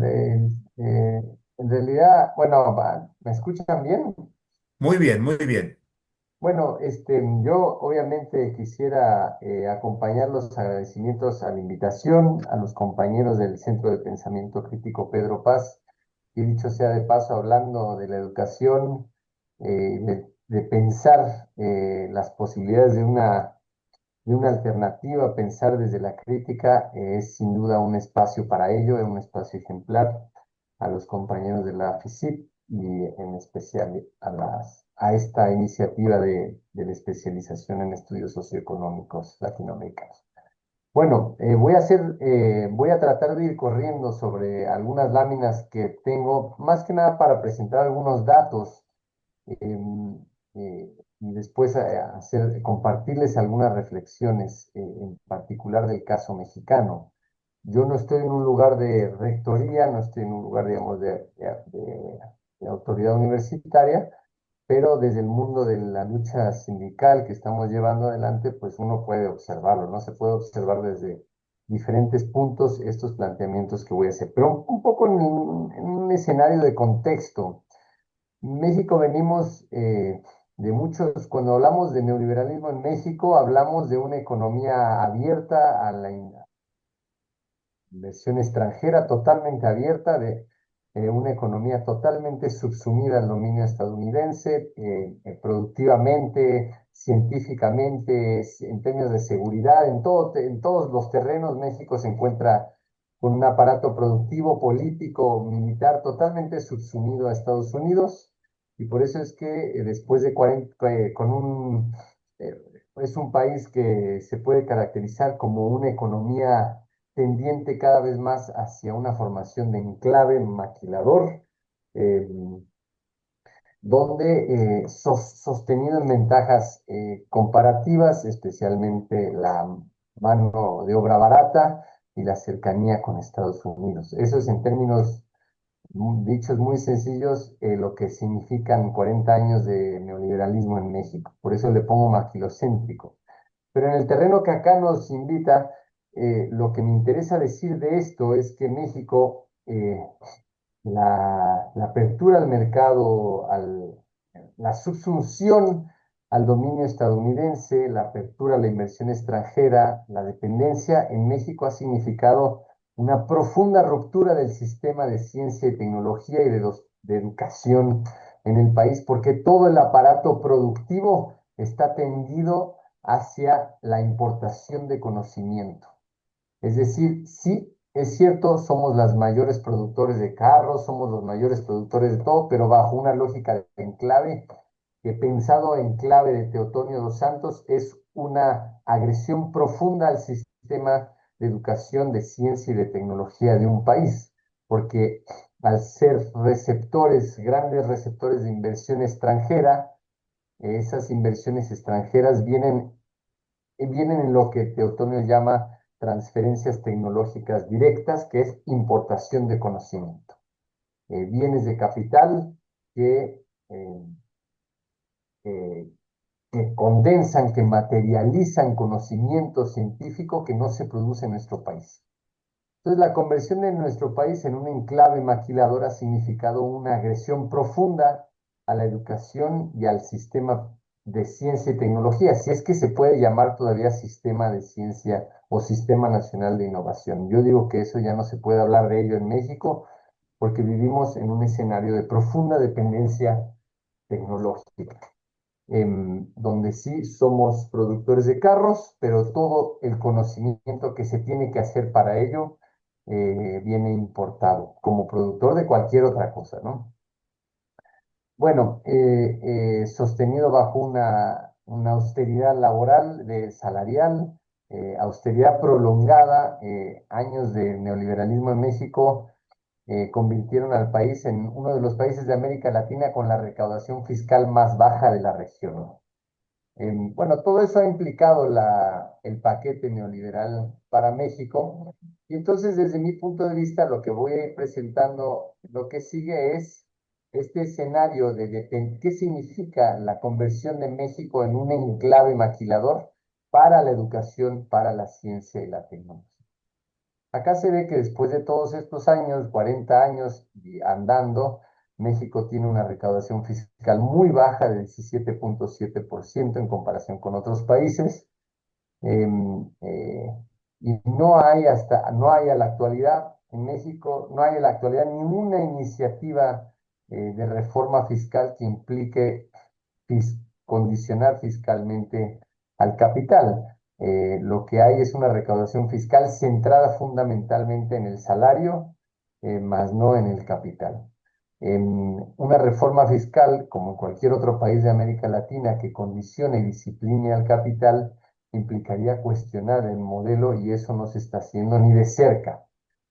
en realidad, bueno, ¿me escuchan bien? Muy bien, muy bien. Bueno, yo obviamente quisiera acompañar los agradecimientos a la invitación a los compañeros del Centro de Pensamiento Crítico Pedro Paz, y dicho sea de paso, hablando de la educación, de pensar las posibilidades de una alternativa, pensar desde la crítica, es sin duda un espacio para ello, es un espacio ejemplar a los compañeros de la FICIP y en especial a esta iniciativa de la especialización en estudios socioeconómicos latinoamericanos. Bueno, voy a tratar de ir corriendo sobre algunas láminas que tengo, más que nada para presentar algunos datos em, y después compartirles algunas reflexiones, en particular del caso mexicano. Yo no estoy en un lugar de rectoría, no estoy en un lugar, digamos, de autoridad universitaria, pero desde el mundo de la lucha sindical que estamos llevando adelante, pues uno puede observarlo, ¿no? Se puede observar desde diferentes puntos estos planteamientos que voy a hacer, pero un poco en un escenario de contexto. México venimos de muchos, cuando hablamos de neoliberalismo en México, hablamos de una economía abierta a la inversión extranjera, totalmente abierta, de una economía totalmente subsumida al dominio estadounidense, productivamente, científicamente, en términos de seguridad, en todos los terrenos México se encuentra con un aparato productivo, político, militar totalmente subsumido a Estados Unidos. Y por eso es que después de 40, eh, es un país que se puede caracterizar como una economía tendiente cada vez más hacia una formación de enclave maquilador, eh, donde sostenido en ventajas comparativas, especialmente la mano de obra barata y la cercanía con Estados Unidos. Eso es en términos dichos muy sencillos, lo que significan 40 años de neoliberalismo en México. Por eso le pongo maquilocéntrico. Pero en el terreno que acá nos invita, lo que me interesa decir de esto es que México, la apertura al mercado, la subsunción al dominio estadounidense, la apertura a la inversión extranjera, la dependencia en México ha significado una profunda ruptura del sistema de ciencia y tecnología y de educación en el país, porque todo el aparato productivo está tendido hacia la importación de conocimiento. Es decir, sí, es cierto, somos los mayores productores de carros, somos los mayores productores de todo, pero bajo una lógica de enclave, que pensado en clave de Teotonio dos Santos, es una agresión profunda al sistema de educación, de ciencia y de tecnología de un país, porque al ser receptores, grandes receptores de inversión extranjera, esas inversiones extranjeras vienen en lo que Teotonio llama transferencias tecnológicas directas, que es importación de conocimiento. Bienes de capital que, eh, que condensan, que materializan conocimiento científico que no se produce en nuestro país. Entonces, la conversión de nuestro país en un enclave maquilador ha significado una agresión profunda a la educación y al sistema de ciencia y tecnología, si es que se puede llamar todavía sistema de ciencia o sistema nacional de innovación. Yo digo que eso ya no se puede hablar de ello en México porque vivimos en un escenario de profunda dependencia tecnológica, donde sí somos productores de carros, pero todo el conocimiento que se tiene que hacer para ello viene importado, como productor de cualquier otra cosa, ¿no? Bueno, sostenido bajo una austeridad laboral, salarial, austeridad prolongada, años de neoliberalismo en México convirtieron al país en uno de los países de América Latina con la recaudación fiscal más baja de la región. Bueno, todo eso ha implicado el paquete neoliberal para México. Y entonces, desde mi punto de vista, lo que voy a ir presentando, lo que sigue es este escenario de qué significa la conversión de México en un enclave maquilador para la educación, para la ciencia y la tecnología. Acá se ve que después de todos estos años, 40 años y andando, México tiene una recaudación fiscal muy baja de 17.7% en comparación con otros países. Em, eh, y no hay a la actualidad en México, no hay a la actualidad ninguna iniciativa de reforma fiscal que implique condicionar fiscalmente al capital. Lo que hay es una recaudación fiscal centrada fundamentalmente en el salario, más no en el capital. Una reforma fiscal, como en cualquier otro país de América Latina, que condicione y discipline al capital, implicaría cuestionar el modelo y eso no se está haciendo ni de cerca.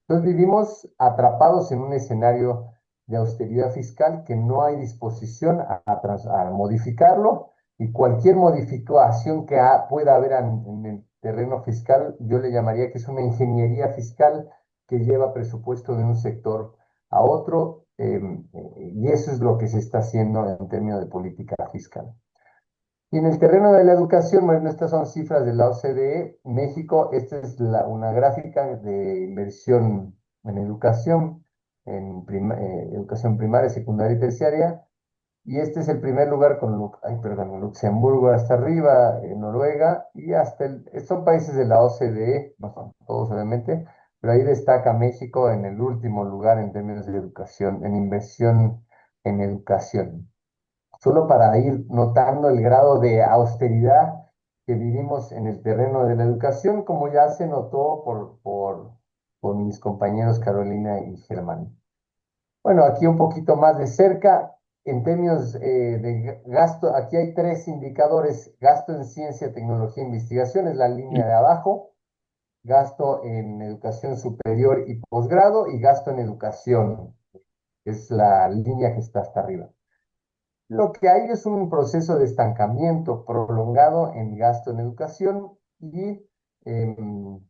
Entonces vivimos atrapados en un escenario de austeridad fiscal que no hay disposición a modificarlo y cualquier modificación que pueda haber en el terreno fiscal, yo le llamaría que es una ingeniería fiscal que lleva presupuesto de un sector a otro, y eso es lo que se está haciendo en términos de política fiscal. Y en el terreno de la educación, bueno, estas son cifras de la OCDE. México, esta es una gráfica de inversión en educación, educación primaria, secundaria y terciaria. Y este es el primer lugar perdón, Luxemburgo hasta arriba, Noruega, y son países de la OCDE, no son todos obviamente, pero ahí destaca México en el último lugar en términos de educación, en inversión en educación. Solo para ir notando el grado de austeridad que vivimos en el terreno de la educación, como ya se notó por mis compañeros Carolina y Germán. Bueno, aquí un poquito más de cerca, en términos de gasto, aquí hay 3 indicadores: gasto en ciencia, tecnología e investigación, es la línea de abajo; gasto en educación superior y posgrado; y gasto en educación, es la línea que está hasta arriba. Lo que hay es un proceso de estancamiento prolongado en gasto en educación y, en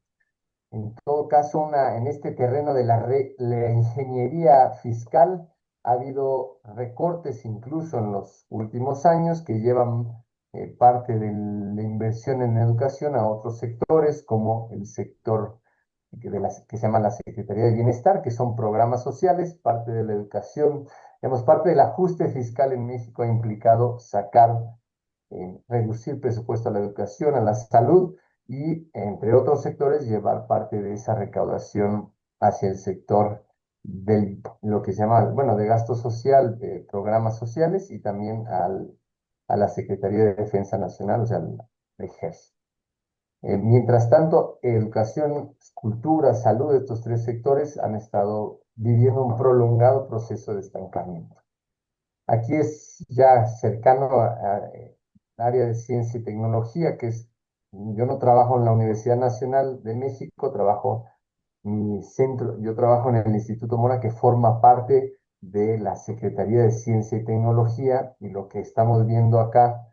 todo caso, en este terreno de la ingeniería fiscal ha habido recortes incluso en los últimos años que llevan parte de la inversión en educación a otros sectores, como el sector que se llama la Secretaría de Bienestar, que son programas sociales, parte de la educación. Digamos, parte del ajuste fiscal en México ha implicado reducir presupuesto a la educación, a la salud y, entre otros sectores, llevar parte de esa recaudación hacia el sector de lo que se llama, bueno, de gasto social, de programas sociales, y también a la Secretaría de Defensa Nacional, o sea, al Ejército. Mientras tanto, educación, cultura, salud, estos 3 sectores han estado viviendo un prolongado proceso de estancamiento. Aquí es ya cercano al área de ciencia y tecnología, yo no trabajo en la Universidad Nacional de México, yo trabajo en el Instituto Mora, que forma parte de la Secretaría de Ciencia y Tecnología, y lo que estamos viendo acá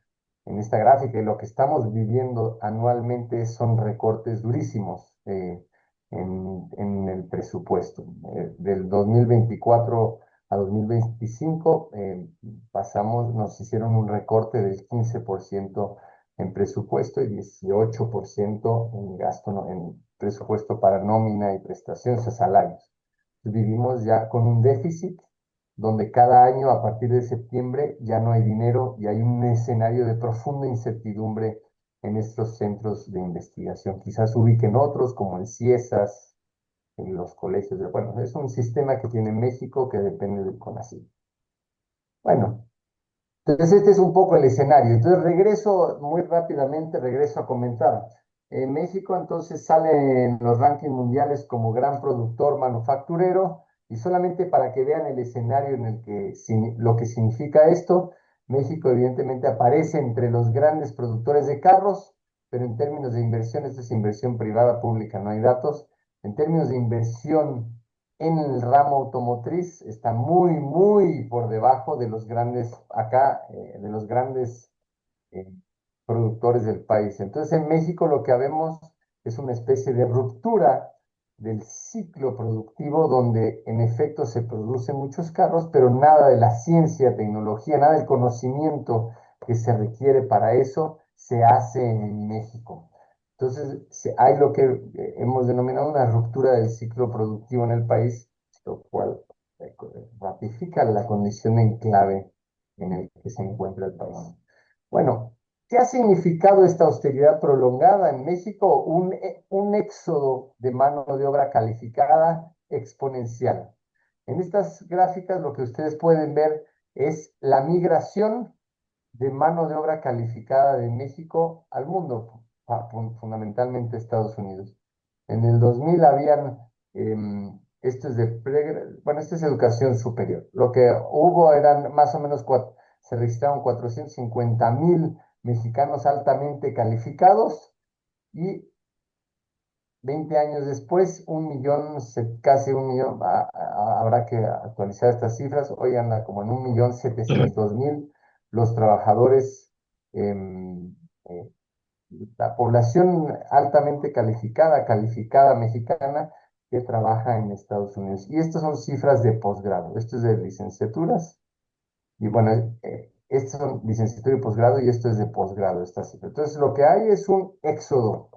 en esta gráfica y lo que estamos viviendo anualmente son recortes durísimos en el presupuesto. Del 2024 a 2025, nos hicieron un recorte del 15% en presupuesto y 18% en gasto, en presupuesto para nómina y prestaciones a salarios. Vivimos ya con un déficit donde cada año a partir de septiembre ya no hay dinero y hay un escenario de profunda incertidumbre en estos centros de investigación. Quizás ubiquen otros como el CIESAS, en los colegios. Bueno, es un sistema que tiene México que depende del CONACYT. Bueno, entonces este es un poco el escenario. Entonces muy rápidamente, regreso a comentar. México entonces sale en los rankings mundiales como gran productor manufacturero y solamente para que vean el escenario en el que lo que significa esto, México evidentemente aparece entre los grandes productores de carros, pero en términos de inversión, esto es inversión privada, pública, no hay datos. En términos de inversión en el ramo automotriz está muy, muy por debajo de los grandes, de los grandes eh, productores del país. Entonces, en México lo que vemos es una especie de ruptura del ciclo productivo donde en efecto se producen muchos carros, pero nada de la ciencia, tecnología, nada del conocimiento que se requiere para eso se hace en México. Entonces, hay lo que hemos denominado una ruptura del ciclo productivo en el país, lo cual ratifica la condición de enclave en el que se encuentra el país. Bueno, ¿qué ha significado esta austeridad prolongada en México? Un éxodo de mano de obra calificada exponencial. En estas gráficas lo que ustedes pueden ver es la migración de mano de obra calificada de México al mundo, fundamentalmente Estados Unidos. En el 2000 habían, esto es bueno, esto es educación superior. Lo que hubo eran más o menos, se registraron 450,000 mexicanos altamente calificados y 20 años después, 1,000,000, casi 1,000,000, habrá que actualizar estas cifras, hoy anda como en 1,700,000 los trabajadores, eh, la población altamente calificada mexicana que trabaja en Estados Unidos. Y estas son cifras de posgrado, esto es de licenciaturas, y bueno, estos son licenciatura y posgrado, y esto es de posgrado, esta cifra. Entonces, lo que hay es un éxodo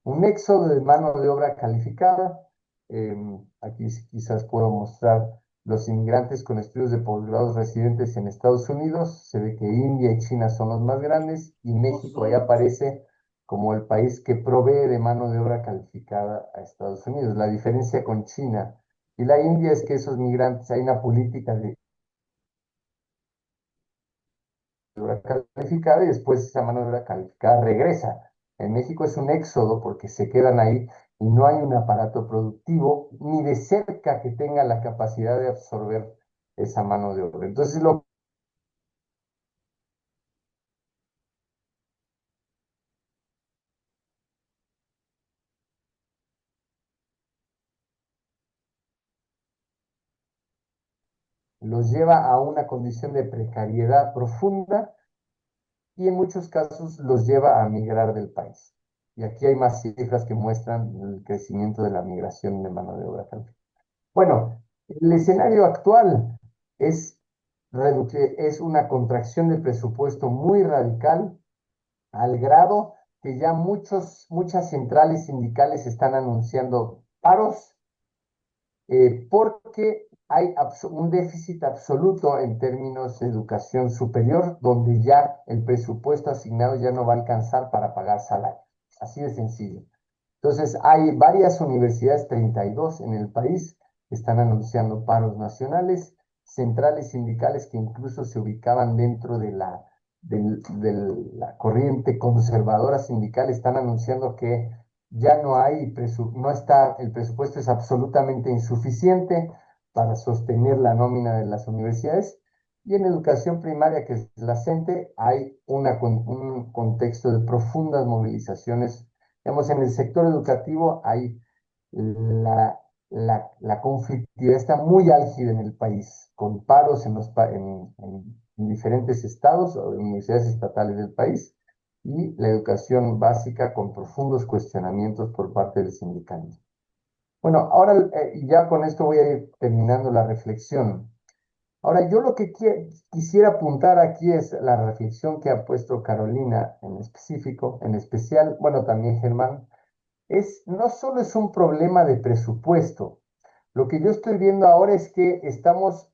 de mano de obra calificada. Aquí quizás puedo mostrar los inmigrantes con estudios de posgrados residentes en Estados Unidos. Se ve que India y China son los más grandes y México ahí aparece como el país que provee de mano de obra calificada a Estados Unidos. La diferencia con China y la India es que esos migrantes, hay una política de obra calificada y después esa mano de obra calificada regresa. En México es un éxodo porque se quedan ahí y no hay un aparato productivo ni de cerca que tenga la capacidad de absorber esa mano de obra. Entonces los lleva a una condición de precariedad profunda y en muchos casos los lleva a migrar del país. Y aquí hay más cifras que muestran el crecimiento de la migración de mano de obra calificada. Bueno, el escenario actual es, es una contracción del presupuesto muy radical, al grado que ya muchas centrales sindicales están anunciando paros, porque hay un déficit absoluto en términos de educación superior, donde ya el presupuesto asignado ya no va a alcanzar para pagar salarios. Así de sencillo. Entonces, hay varias universidades, 32 en el país, que están anunciando paros nacionales, centrales sindicales que incluso se ubicaban dentro de de la corriente conservadora sindical, están anunciando que ya no hay, el presupuesto es absolutamente insuficiente para sostener la nómina de las universidades. Y en educación primaria, que es la CENTE, hay un contexto de profundas movilizaciones. Digamos, en el sector educativo hay la conflictividad está muy álgida en el país, con paros en diferentes estados o universidades estatales del país, y la educación básica con profundos cuestionamientos por parte del sindicalismo. Bueno, ahora ya con esto voy a ir terminando la reflexión. Ahora, yo lo que quisiera apuntar aquí es la reflexión que ha puesto Carolina en específico, en especial, bueno, también Germán, no solo es un problema de presupuesto. Lo que yo estoy viendo ahora es que estamos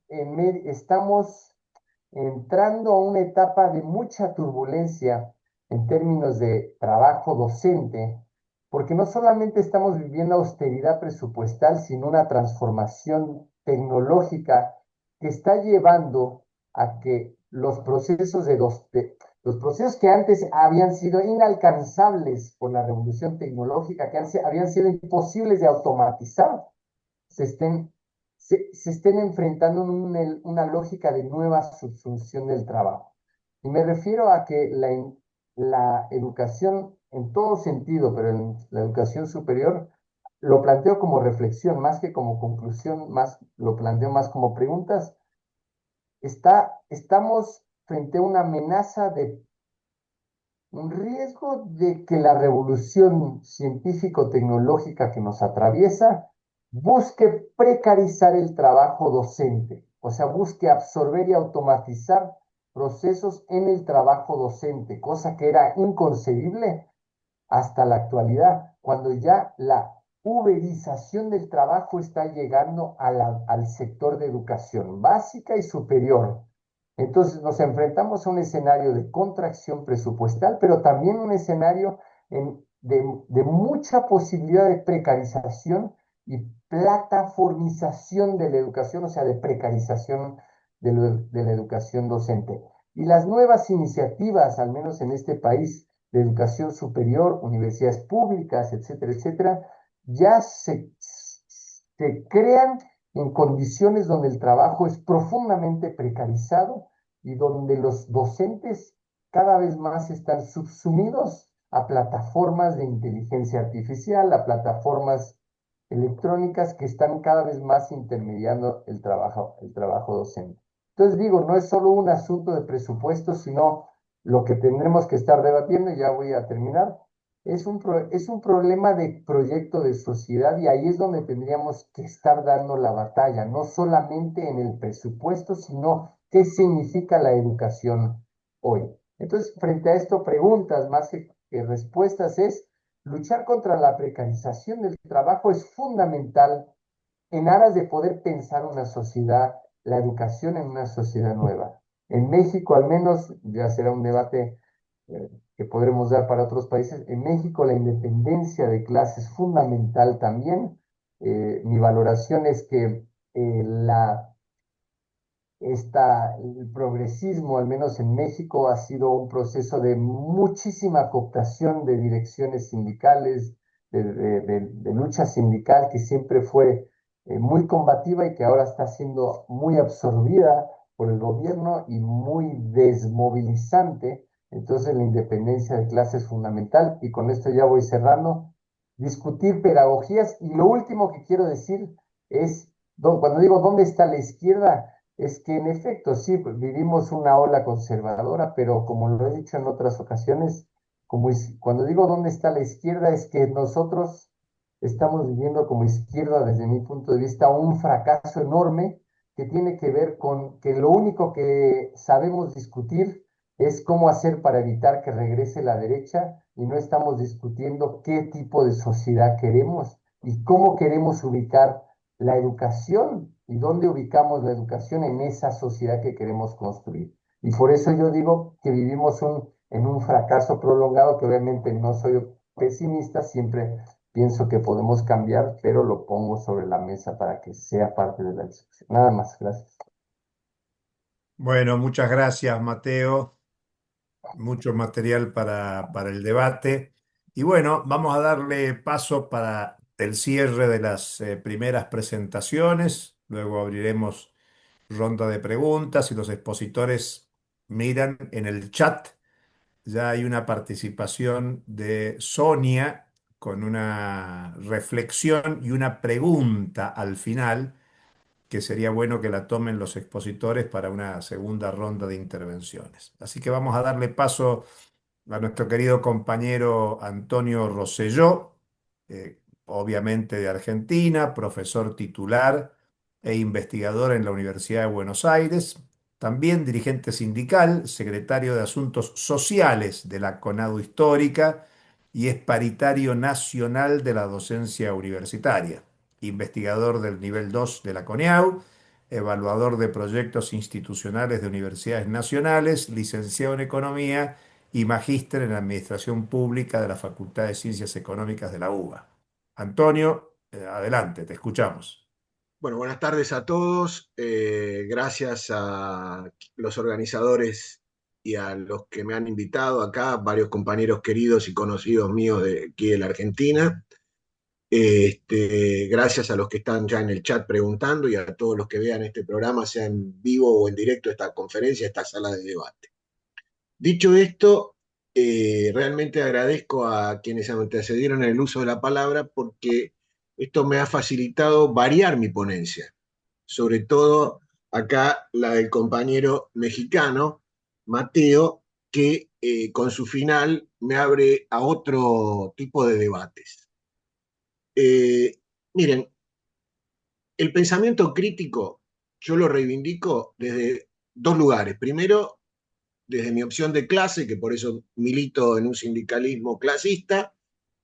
entrando a una etapa de mucha turbulencia en términos de trabajo docente, porque no solamente estamos viviendo austeridad presupuestal, sino una transformación tecnológica que está llevando a que los procesos que antes habían sido inalcanzables por la revolución tecnológica, que habían sido imposibles de automatizar, se estén, se estén enfrentando en una lógica de nueva subsunción del trabajo. Y me refiero a que la educación en todo sentido, pero en la educación superior, lo planteo como reflexión más que como conclusión, lo planteo más como preguntas. Estamos frente a una amenaza de un riesgo de que la revolución científico-tecnológica que nos atraviesa busque precarizar el trabajo docente, o sea, busque absorber y automatizar procesos en el trabajo docente, cosa que era inconcebible hasta la actualidad, cuando ya la uberización del trabajo está llegando al sector de educación básica y superior. Entonces nos enfrentamos a un escenario de contracción presupuestal, pero también un escenario de mucha posibilidad de precarización y plataformización de la educación, o sea, de precarización de la educación docente. Y las nuevas iniciativas, al menos en este país, de educación superior, universidades públicas, etcétera, etcétera, ya se crean en condiciones donde el trabajo es profundamente precarizado y donde los docentes cada vez más están subsumidos a plataformas de inteligencia artificial, a plataformas electrónicas que están cada vez más intermediando el trabajo docente. Entonces digo, no es solo un asunto de presupuesto, sino lo que tendremos que estar debatiendo, y ya voy a terminar, es un problema de proyecto de sociedad y ahí es donde tendríamos que estar dando la batalla, no solamente en el presupuesto, sino qué significa la educación hoy. Entonces, frente a esto, preguntas más que respuestas es, luchar contra la precarización del trabajo es fundamental en aras de poder pensar una sociedad, la educación en una sociedad nueva. En México, al menos, ya será un debate que podremos dar para otros países, en México la independencia de clase es fundamental también. Mi valoración es que el progresismo, al menos en México, ha sido un proceso de muchísima cooptación de direcciones sindicales, de lucha sindical que siempre fue muy combativa y que ahora está siendo muy absorbida por el gobierno y muy desmovilizante. Entonces la independencia de clase es fundamental y con esto ya voy cerrando. Discutir pedagogías y lo último que quiero decir es, cuando digo dónde está la izquierda, es que en efecto, sí, pues, vivimos una ola conservadora, pero como lo he dicho en otras ocasiones, cuando digo dónde está la izquierda, es que nosotros estamos viviendo como izquierda, desde mi punto de vista, un fracaso enorme que tiene que ver con que lo único que sabemos discutir es cómo hacer para evitar que regrese la derecha y no estamos discutiendo qué tipo de sociedad queremos y cómo queremos ubicar la educación y dónde ubicamos la educación en esa sociedad que queremos construir. Y por eso yo digo que vivimos en un fracaso prolongado, que obviamente no soy pesimista, siempre pienso que podemos cambiar, pero lo pongo sobre la mesa para que sea parte de la discusión. Nada más, gracias. Bueno, muchas gracias, Mateo. Mucho material para el debate. Y bueno, vamos a darle paso para el cierre de las primeras presentaciones. Luego abriremos ronda de preguntas y los expositores miran en el chat. Ya hay una participación de Sonia con una reflexión y una pregunta al final que sería bueno que la tomen los expositores para una segunda ronda de intervenciones. Así que vamos a darle paso a nuestro querido compañero Antonio Rosselló, obviamente de Argentina, profesor titular e investigador en la Universidad de Buenos Aires. También dirigente sindical, secretario de Asuntos Sociales de la CONADU Histórica y es paritario nacional de la docencia universitaria. Investigador del nivel 2 de la CONEAU, evaluador de proyectos institucionales de universidades nacionales, licenciado en Economía y magíster en Administración Pública de la Facultad de Ciencias Económicas de la UBA. Antonio, adelante, te escuchamos. Bueno, buenas tardes a todos. Gracias a los organizadores y a los que me han invitado acá, varios compañeros queridos y conocidos míos de aquí de la Argentina. Gracias a los que están ya en el chat preguntando y a todos los que vean este programa, sea en vivo o en directo, esta conferencia, esta sala de debate. Dicho esto, realmente agradezco a quienes antecedieron en el uso de la palabra porque esto me ha facilitado variar mi ponencia, sobre todo acá la del compañero mexicano, Mateo, que con su final me abre a otro tipo de debates. Miren, el pensamiento crítico yo lo reivindico desde dos lugares. Primero, desde mi opción de clase, que por eso milito en un sindicalismo clasista,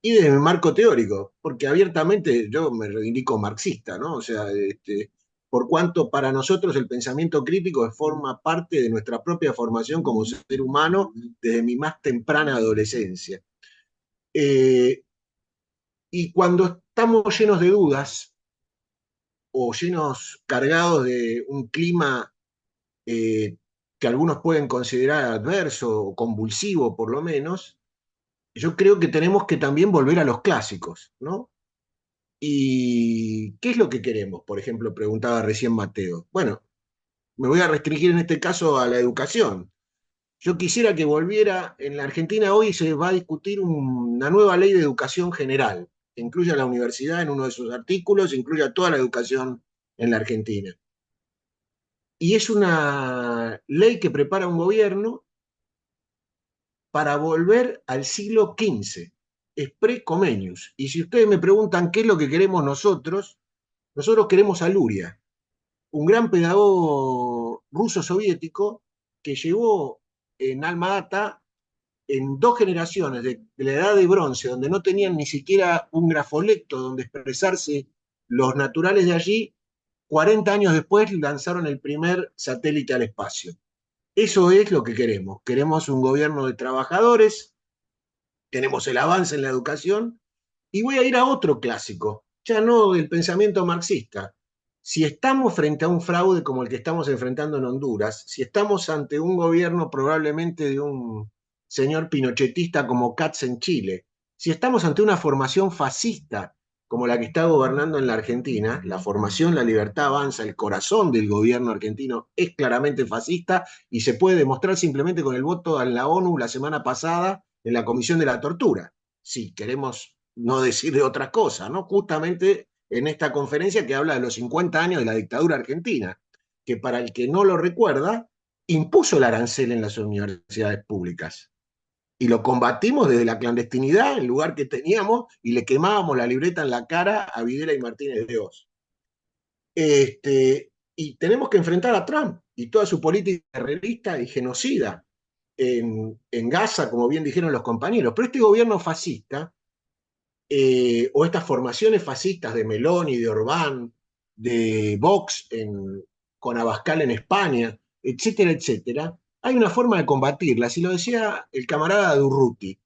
y desde mi marco teórico, porque abiertamente yo me reivindico marxista, ¿no? O sea, por cuanto para nosotros el pensamiento crítico forma parte de nuestra propia formación como ser humano desde mi más temprana adolescencia. Y cuando estamos llenos de dudas o llenos, cargados de un clima que algunos pueden considerar adverso o convulsivo por lo menos, yo creo que tenemos que también volver a los clásicos, ¿no? ¿Y qué es lo que queremos? Por ejemplo, preguntaba recién Mateo. Bueno, me voy a restringir en este caso a la educación. Yo quisiera que volviera, en la Argentina hoy se va a discutir una nueva ley de educación general, que incluya a la universidad en uno de sus artículos, incluya toda la educación en la Argentina. Y es una ley que prepara un gobierno para volver al siglo XV, es pre-Comenius. Y si ustedes me preguntan qué es lo que queremos nosotros queremos a Luria, un gran pedagogo ruso-soviético que llevó en alma ata en dos generaciones de la edad de bronce, donde no tenían ni siquiera un grafolecto donde expresarse los naturales de allí, 40 años después lanzaron el primer satélite al espacio. Eso es lo que queremos. Queremos un gobierno de trabajadores, queremos el avance en la educación, y voy a ir a otro clásico, ya no del pensamiento marxista. Si estamos frente a un fraude como el que estamos enfrentando en Honduras, si estamos ante un gobierno probablemente de un señor pinochetista como Katz en Chile, si estamos ante una formación fascista como la que está gobernando en la Argentina, la formación La Libertad Avanza, el corazón del gobierno argentino es claramente fascista y se puede demostrar simplemente con el voto en la ONU la semana pasada en la Comisión de la Tortura. Si queremos no decir de otra cosa, ¿no? Justamente en esta conferencia que habla de los 50 años de la dictadura argentina, que para el que no lo recuerda, impuso el arancel en las universidades públicas. Y lo combatimos desde la clandestinidad, el lugar que teníamos, y le quemábamos la libreta en la cara a Videla y Martínez de Oz. Y tenemos que enfrentar a Trump y toda su política terrorista y genocida en Gaza, como bien dijeron los compañeros. Pero este gobierno fascista, o estas formaciones fascistas de Meloni, de Orbán, de Vox con Abascal en España, etcétera, etcétera, hay una forma de combatirlas. Y lo decía el camarada Durruti,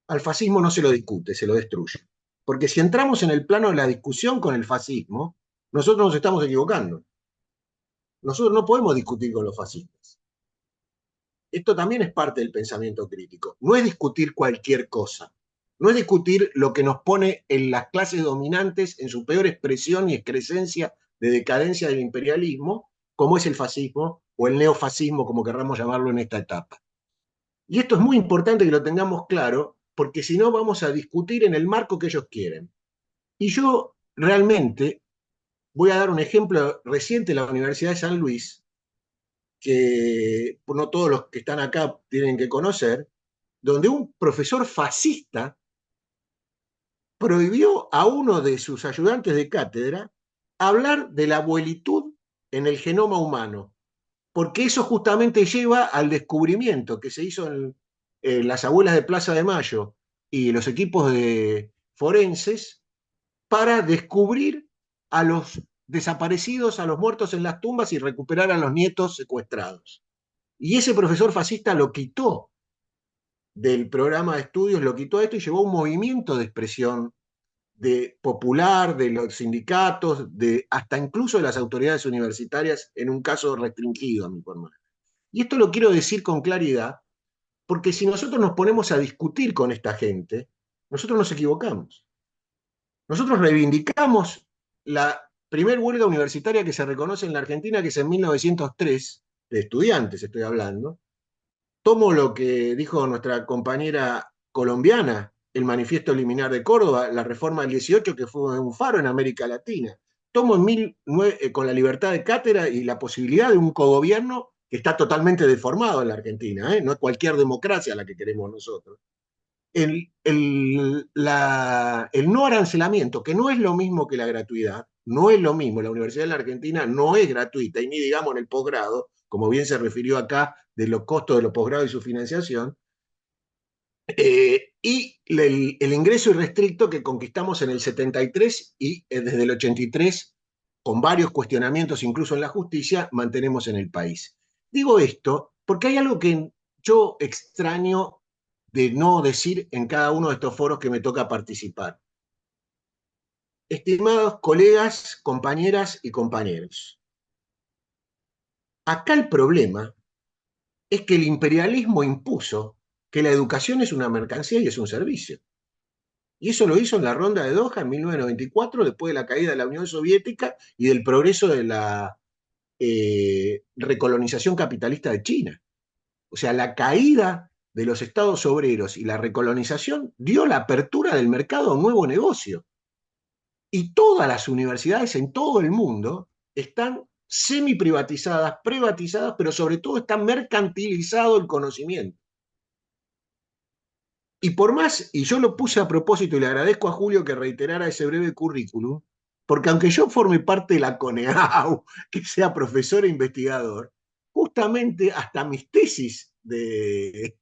al fascismo no se lo discute, se lo destruye. Porque si entramos en el plano de la discusión con el fascismo, nosotros nos estamos equivocando. Nosotros no podemos discutir con los fascistas. Esto también es parte del pensamiento crítico. No es discutir cualquier cosa. No es discutir lo que nos pone en las clases dominantes en su peor expresión y excrescencia de decadencia del imperialismo, como es el fascismo o el neofascismo, como querramos llamarlo en esta etapa. Y esto es muy importante que lo tengamos claro, porque si no vamos a discutir en el marco que ellos quieren. Y yo realmente voy a dar un ejemplo reciente de la Universidad de San Luis, que no todos los que están acá tienen que conocer, donde un profesor fascista prohibió a uno de sus ayudantes de cátedra hablar de la abuelitud en el genoma humano, porque eso justamente lleva al descubrimiento que se hizo en las abuelas de Plaza de Mayo y los equipos de forenses para descubrir a los desaparecidos, a los muertos en las tumbas y recuperar a los nietos secuestrados. Y ese profesor fascista lo quitó del programa de estudios, lo quitó a esto y llevó un movimiento de expresión popular, de los sindicatos, hasta incluso de las autoridades universitarias, en un caso restringido, a mi forma. Y esto lo quiero decir con claridad, porque si nosotros nos ponemos a discutir con esta gente, nosotros nos equivocamos. Nosotros reivindicamos la primer huelga universitaria que se reconoce en la Argentina, que es en 1903, de estudiantes estoy hablando. Tomo lo que dijo nuestra compañera colombiana, el Manifiesto Liminar de Córdoba, la reforma del 18, que fue un faro en América Latina. Tomo con la libertad de cátedra y la posibilidad de un cogobierno que está totalmente deformado en la Argentina, ¿eh? No es cualquier democracia la que queremos nosotros. El no arancelamiento, que no es lo mismo que la gratuidad, no es lo mismo, la Universidad de la Argentina no es gratuita, y ni digamos en el posgrado, como bien se refirió acá, de los costos de los posgrados y su financiación, y el ingreso irrestricto que conquistamos en el 73 y desde el 83, con varios cuestionamientos incluso en la justicia, mantenemos en el país. Digo esto porque hay algo que yo extraño de no decir en cada uno de estos foros que me toca participar. Estimados colegas, compañeras y compañeros, acá el problema es que el imperialismo impuso que la educación es una mercancía y es un servicio. Y eso lo hizo en la ronda de Doha en 1994, después de la caída de la Unión Soviética y del progreso de la recolonización capitalista de China. O sea, la caída de los estados obreros y la recolonización dio la apertura del mercado a un nuevo negocio. Y todas las universidades en todo el mundo están semi-privatizadas, privatizadas, pero sobre todo está mercantilizado el conocimiento. Y por más, y yo lo puse a propósito y le agradezco a Julio que reiterara ese breve currículum, porque aunque yo forme parte de la CONEAU, que sea profesor e investigador, justamente hasta mis tesis de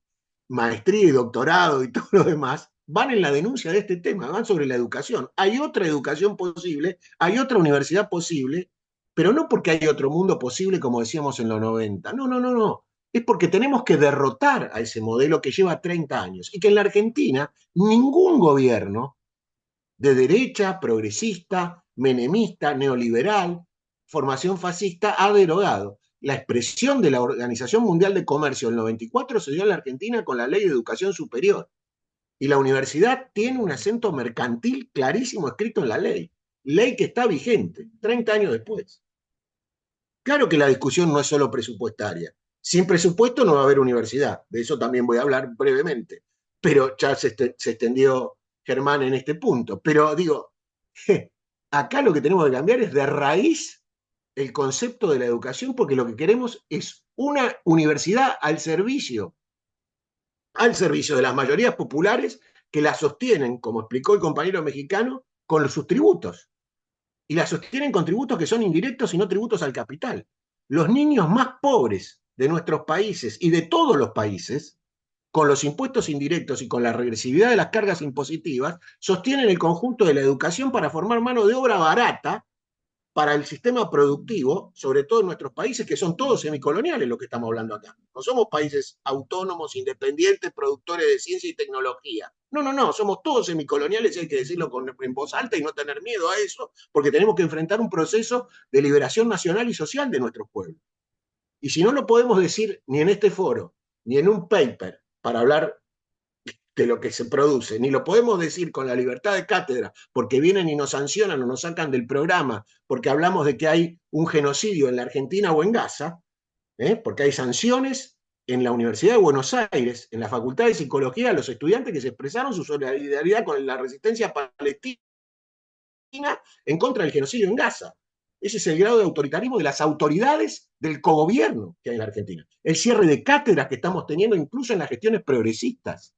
maestría y doctorado y todo lo demás van en la denuncia de este tema, van sobre la educación. Hay otra educación posible, hay otra universidad posible, pero no porque hay otro mundo posible como decíamos en los 90. No, no, no, no. Es porque tenemos que derrotar a ese modelo que lleva 30 años y que en la Argentina ningún gobierno de derecha, progresista, menemista, neoliberal, formación fascista ha derogado. La expresión de la Organización Mundial de Comercio del 94 se dio en la Argentina con la Ley de Educación Superior. Y la universidad tiene un acento mercantil clarísimo escrito en la ley. Ley que está vigente, 30 años después. Claro que la discusión no es solo presupuestaria. Sin presupuesto no va a haber universidad. De eso también voy a hablar brevemente. Pero ya se extendió Germán en este punto. Pero digo, acá lo que tenemos que cambiar es de raíz el concepto de la educación, porque lo que queremos es una universidad al servicio de las mayorías populares que la sostienen, como explicó el compañero mexicano, con sus tributos. Y la sostienen con tributos que son indirectos y no tributos al capital. Los niños más pobres de nuestros países y de todos los países, con los impuestos indirectos y con la regresividad de las cargas impositivas, sostienen el conjunto de la educación para formar mano de obra barata para el sistema productivo, sobre todo en nuestros países, que son todos semicoloniales, lo que estamos hablando acá. No somos países autónomos, independientes, productores de ciencia y tecnología. No, no, no, somos todos semicoloniales y hay que decirlo en voz alta y no tener miedo a eso, porque tenemos que enfrentar un proceso de liberación nacional y social de nuestros pueblos. Y si no lo podemos decir ni en este foro, ni en un paper para hablar de lo que se produce, ni lo podemos decir con la libertad de cátedra, porque vienen y nos sancionan o nos sacan del programa, porque hablamos de que hay un genocidio en la Argentina o en Gaza, porque hay sanciones en la Universidad de Buenos Aires, en la Facultad de Psicología, a los estudiantes que se expresaron su solidaridad con la resistencia palestina en contra del genocidio en Gaza. Ese es el grado de autoritarismo de las autoridades del cogobierno que hay en la Argentina. El cierre de cátedras que estamos teniendo incluso en las gestiones progresistas.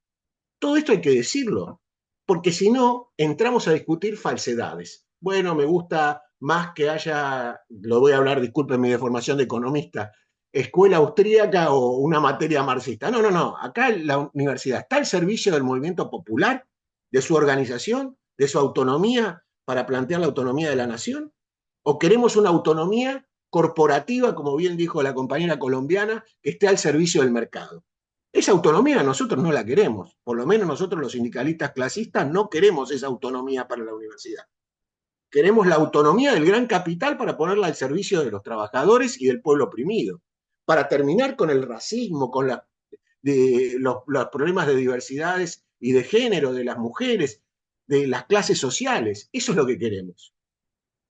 Todo esto hay que decirlo, porque si no, entramos a discutir falsedades. Bueno, me gusta más que haya, lo voy a hablar, disculpen mi deformación de economista, escuela austríaca o una materia marxista. No, no, no. Acá la universidad está al servicio del movimiento popular, de su organización, de su autonomía para plantear la autonomía de la nación. ¿O queremos una autonomía corporativa, como bien dijo la compañera colombiana, que esté al servicio del mercado? Esa autonomía nosotros no la queremos. Por lo menos nosotros los sindicalistas clasistas no queremos esa autonomía para la universidad. Queremos la autonomía del gran capital para ponerla al servicio de los trabajadores y del pueblo oprimido, para terminar con el racismo, con los problemas de diversidades y de género de las mujeres, de las clases sociales. Eso es lo que queremos.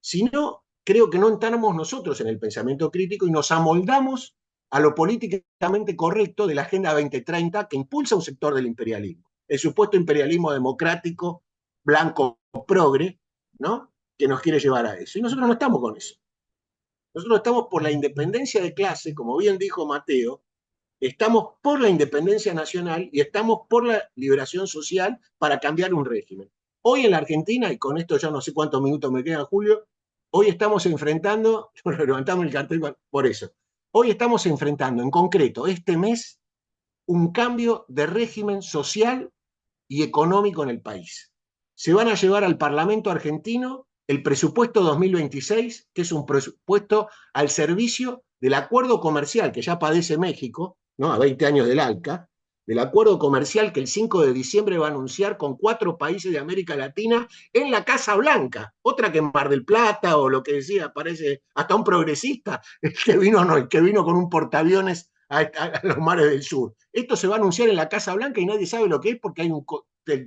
Si no, creo que no entramos nosotros en el pensamiento crítico y nos amoldamos a lo políticamente correcto de la Agenda 2030 que impulsa un sector del imperialismo, el supuesto imperialismo democrático, blanco, progre, ¿no? Que nos quiere llevar a eso. Y nosotros no estamos con eso. Nosotros estamos por la independencia de clase, como bien dijo Mateo, estamos por la independencia nacional y estamos por la liberación social para cambiar un régimen. Hoy en la Argentina, y con esto ya no sé cuántos minutos me quedan, Julio, hoy estamos enfrentando, levantamos el cartel por eso, hoy estamos enfrentando en concreto este mes un cambio de régimen social y económico en el país. Se van a llevar al Parlamento argentino el presupuesto 2026, que es un presupuesto al servicio del acuerdo comercial que ya padece México, ¿no? A 20 años del ALCA, del acuerdo comercial que el 5 de diciembre va a anunciar con 4 países de América Latina en la Casa Blanca, otra que en Mar del Plata o lo que decía, parece hasta un progresista, el que vino con un portaaviones a los mares del sur. Esto se va a anunciar en la Casa Blanca y nadie sabe lo que es porque hay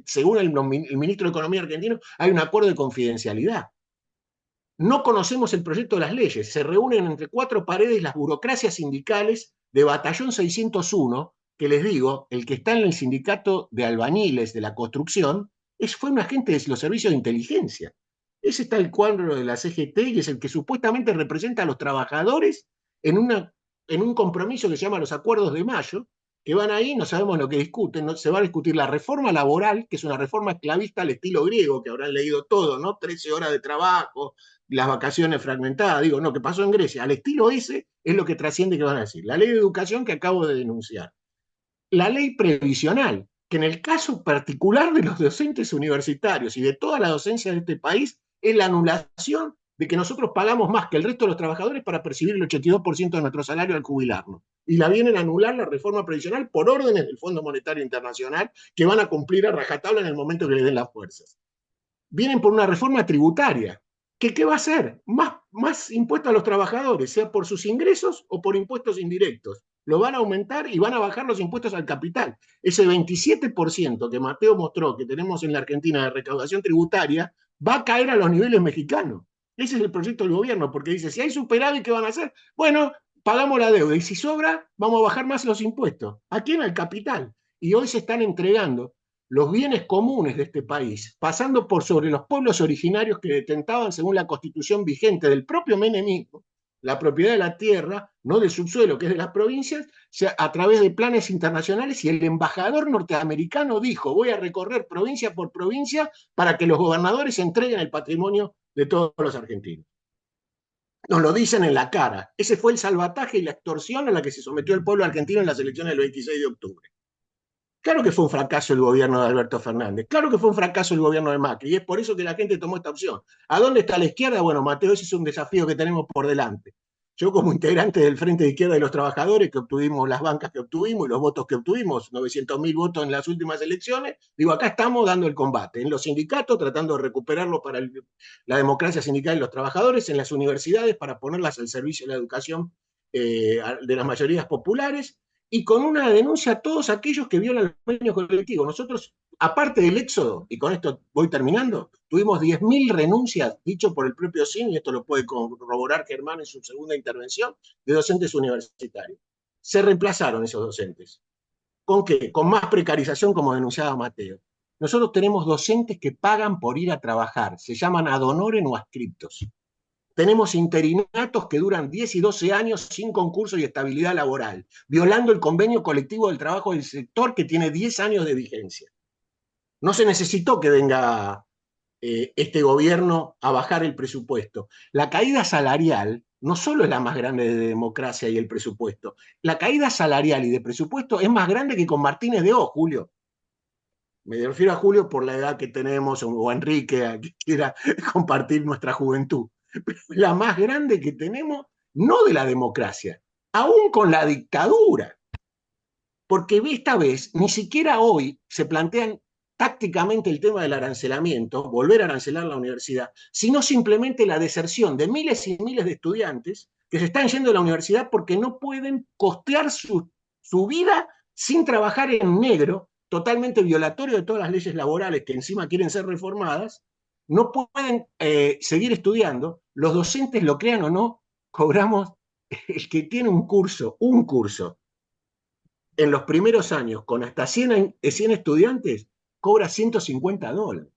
según el ministro de Economía argentino, hay un acuerdo de confidencialidad. No conocemos el proyecto de las leyes. Se reúnen entre 4 paredes las burocracias sindicales de Batallón 601, que les digo, el que está en el sindicato de albañiles de la construcción, fue un agente de los servicios de inteligencia. Ese está el cuadro de la CGT y es el que supuestamente representa a los trabajadores en un compromiso que se llama los Acuerdos de Mayo, que van ahí, no sabemos lo que discuten, ¿no? Se va a discutir la reforma laboral, que es una reforma esclavista al estilo griego, que habrán leído todo, ¿no? 13 horas de trabajo, las vacaciones fragmentadas, digo, no, que pasó en Grecia, al estilo ese es lo que trasciende que van a decir. La ley de educación que acabo de denunciar. La ley previsional, que en el caso particular de los docentes universitarios y de toda la docencia de este país, es la anulación de que nosotros pagamos más que el resto de los trabajadores para percibir el 82% de nuestro salario al jubilarnos. Y la vienen a anular la reforma previsional por órdenes del Fondo Monetario Internacional que van a cumplir a rajatabla en el momento que le den las fuerzas. Vienen por una reforma tributaria. ¿Qué va a hacer? Más impuestos a los trabajadores, sea por sus ingresos o por impuestos indirectos. Lo van a aumentar y van a bajar los impuestos al capital. Ese 27% que Mateo mostró que tenemos en la Argentina de recaudación tributaria va a caer a los niveles mexicanos. Ese es el proyecto del gobierno, porque dice, si hay superávit, ¿qué van a hacer? Bueno, pagamos la deuda y si sobra, vamos a bajar más los impuestos. ¿A quién? Al capital. Y hoy se están entregando los bienes comunes de este país, pasando por sobre los pueblos originarios que detentaban, según la constitución vigente del propio menemismo, la propiedad de la tierra, no del subsuelo, que es de las provincias, a través de planes internacionales, y el embajador norteamericano dijo, voy a recorrer provincia por provincia para que los gobernadores entreguen el patrimonio de todos los argentinos. Nos lo dicen en la cara. Ese fue el salvataje y la extorsión a la que se sometió el pueblo argentino en las elecciones del 26 de octubre. Claro que fue un fracaso el gobierno de Alberto Fernández, claro que fue un fracaso el gobierno de Macri, y es por eso que la gente tomó esta opción. ¿A dónde está la izquierda? Bueno, Mateo, ese es un desafío que tenemos por delante. Yo como integrante del Frente de Izquierda de los Trabajadores, que obtuvimos las bancas que obtuvimos y los votos que obtuvimos, 900.000 votos en las últimas elecciones, digo, acá estamos dando el combate, en los sindicatos, tratando de recuperarlo para la democracia sindical de los trabajadores, en las universidades para ponerlas al servicio de la educación de las mayorías populares, y con una denuncia a todos aquellos que violan el convenio colectivo. Nosotros, aparte del éxodo, y con esto voy terminando, tuvimos 10.000 renuncias, dicho por el propio CIN, y esto lo puede corroborar Germán en su segunda intervención, de docentes universitarios. Se reemplazaron esos docentes. ¿Con qué? Con más precarización, como denunciaba Mateo. Nosotros tenemos docentes que pagan por ir a trabajar, se llaman ad honorem o adscriptos. Tenemos interinatos que duran 10 y 12 años sin concurso y estabilidad laboral, violando el convenio colectivo del trabajo del sector que tiene 10 años de vigencia. No se necesitó que venga este gobierno a bajar el presupuesto. La caída salarial no solo es la más grande de democracia y el presupuesto, la caída salarial y de presupuesto es más grande que con Martínez de O, Julio. Me refiero a Julio por la edad que tenemos, o a Enrique, a quien quiera compartir nuestra juventud. Pero la más grande que tenemos, no de la democracia, aún con la dictadura. Porque esta vez, ni siquiera hoy se plantean tácticamente el tema del arancelamiento, volver a arancelar la universidad, sino simplemente la deserción de miles y miles de estudiantes que se están yendo de la universidad porque no pueden costear su vida sin trabajar en negro, totalmente violatorio de todas las leyes laborales que encima quieren ser reformadas, no pueden seguir estudiando, los docentes, lo crean o no, cobramos, el que tiene un curso en los primeros años, con hasta 100 estudiantes, cobra $150.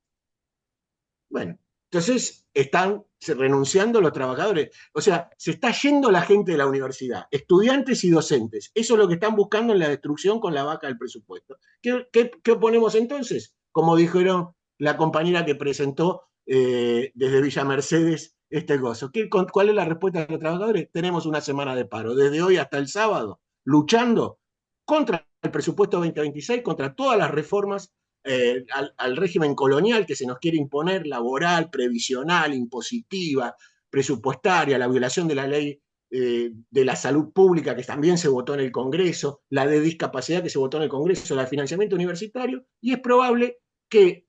Bueno, entonces están renunciando los trabajadores. O sea, se está yendo la gente de la universidad, estudiantes y docentes. Eso es lo que están buscando en la destrucción con la vaca del presupuesto. ¿Qué oponemos entonces? Como dijeron la compañera que presentó desde Villa Mercedes este gozo. ¿Cuál es la respuesta de los trabajadores? Tenemos una semana de paro, desde hoy hasta el sábado, luchando contra el presupuesto 2026, contra todas las reformas al régimen colonial que se nos quiere imponer, laboral, previsional, impositiva, presupuestaria, la violación de la ley de la salud pública que también se votó en el Congreso, la de discapacidad que se votó en el Congreso, la de financiamiento universitario, y es probable que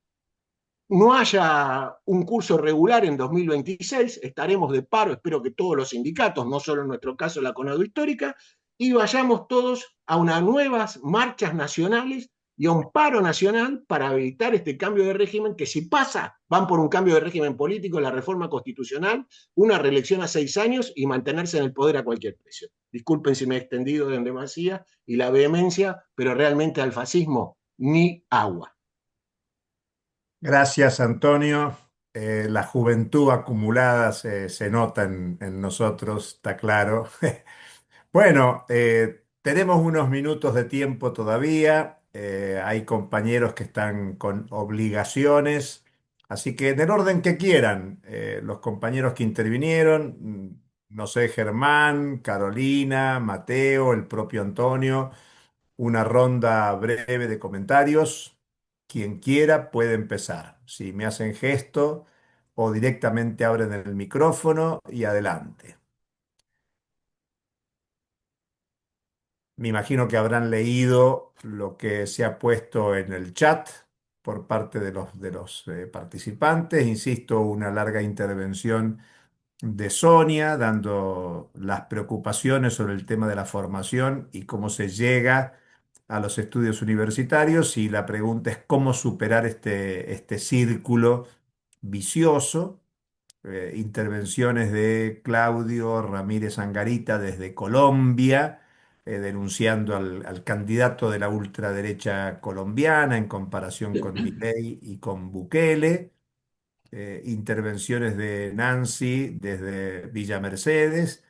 no haya un curso regular en 2026, estaremos de paro, espero que todos los sindicatos, no solo en nuestro caso la CONADO histórica, y vayamos todos a unas nuevas marchas nacionales y a un paro nacional para evitar este cambio de régimen que si pasa, van por un cambio de régimen político, la reforma constitucional, una reelección a 6 años y mantenerse en el poder a cualquier precio. Disculpen si me he extendido en demasía y la vehemencia, pero realmente al fascismo ni agua. Gracias, Antonio. La juventud acumulada se nota en nosotros, está claro. Bueno, tenemos unos minutos de tiempo todavía. Hay compañeros que están con obligaciones, así que en el orden que quieran, los compañeros que intervinieron, no sé, Germán, Carolina, Mateo, el propio Antonio, una ronda breve de comentarios. Quien quiera puede empezar. Si me hacen gesto o directamente abren el micrófono y adelante. Me imagino que habrán leído lo que se ha puesto en el chat por parte de los participantes. Insisto, una larga intervención de Sonia dando las preocupaciones sobre el tema de la formación y cómo se llega a los estudios universitarios. Y la pregunta es cómo superar este círculo vicioso. Intervenciones de Claudio Ramírez Angarita desde Colombia, denunciando al candidato de la ultraderecha colombiana en comparación con Milei y con Bukele. Intervenciones de Nancy desde Villa Mercedes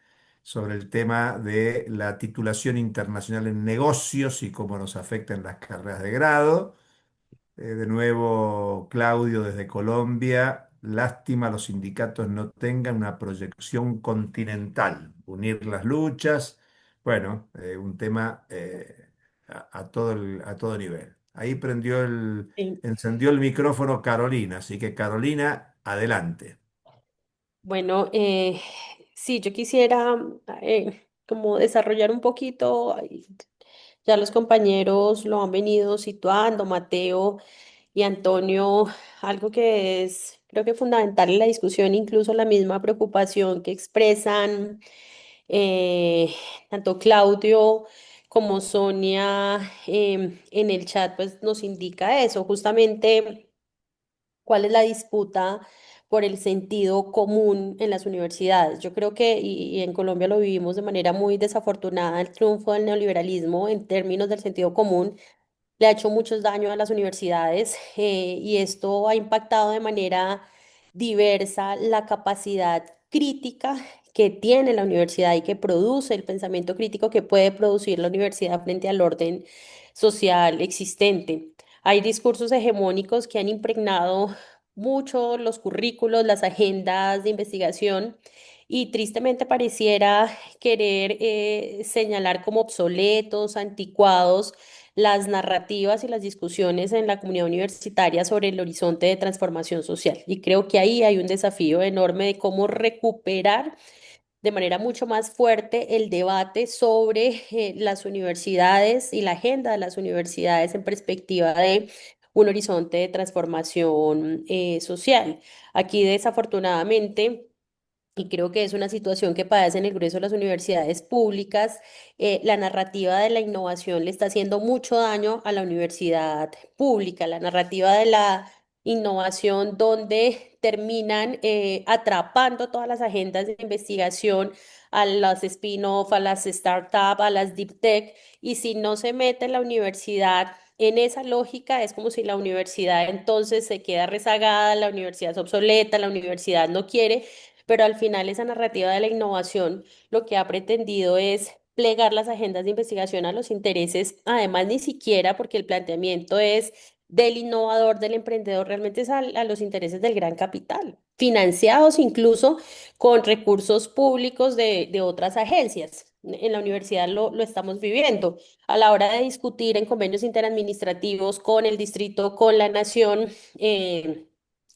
sobre el tema de la titulación internacional en negocios y cómo nos afecta en las carreras de grado. De nuevo, Claudio desde Colombia. Lástima los sindicatos no tengan una proyección continental, unir las luchas. Bueno, un tema a todo nivel. Ahí encendió el micrófono Carolina, así que Carolina, adelante. Bueno, sí, yo quisiera como desarrollar un poquito, ya los compañeros lo han venido situando, Mateo y Antonio, algo que es, creo que fundamental en la discusión, incluso la misma preocupación que expresan tanto Claudio como Sonia en el chat, pues nos indica eso, justamente cuál es la disputa por el sentido común en las universidades. Yo creo que, y en Colombia lo vivimos de manera muy desafortunada, el triunfo del neoliberalismo en términos del sentido común le ha hecho muchos daños a las universidades y esto ha impactado de manera diversa la capacidad crítica que tiene la universidad y que produce el pensamiento crítico que puede producir la universidad frente al orden social existente. Hay discursos hegemónicos que han impregnado mucho los currículos, las agendas de investigación y tristemente pareciera querer señalar como obsoletos, anticuados las narrativas y las discusiones en la comunidad universitaria sobre el horizonte de transformación social. Y creo que ahí hay un desafío enorme de cómo recuperar de manera mucho más fuerte el debate sobre las universidades y la agenda de las universidades en perspectiva de un horizonte de transformación social. Aquí desafortunadamente, y creo que es una situación que padecen el grueso de las universidades públicas, la narrativa de la innovación le está haciendo mucho daño a la universidad pública, la narrativa de la innovación donde terminan atrapando todas las agendas de investigación a las spin-off, a las startups, a las deep tech, y si no se mete la universidad en esa lógica, es como si la universidad entonces se queda rezagada, la universidad es obsoleta, la universidad no quiere, pero al final esa narrativa de la innovación lo que ha pretendido es plegar las agendas de investigación a los intereses, además ni siquiera porque el planteamiento es del innovador, del emprendedor, realmente es a los intereses del gran capital, financiados incluso con recursos públicos de otras agencias. En la universidad lo estamos viviendo. A la hora de discutir en convenios interadministrativos con el distrito, con la nación,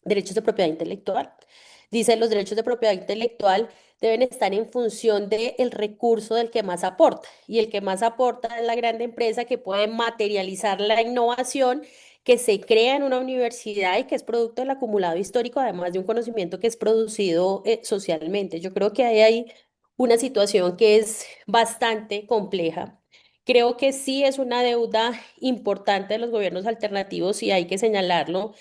derechos de propiedad intelectual. Dice, los derechos de propiedad intelectual deben estar en función del recurso del que más aporta. Y el que más aporta es la grande empresa que puede materializar la innovación que se crea en una universidad y que es producto del acumulado histórico, además de un conocimiento que es producido socialmente. Yo creo que hay una situación que es bastante compleja. Creo que sí es una deuda importante de los gobiernos alternativos y hay que señalarlo,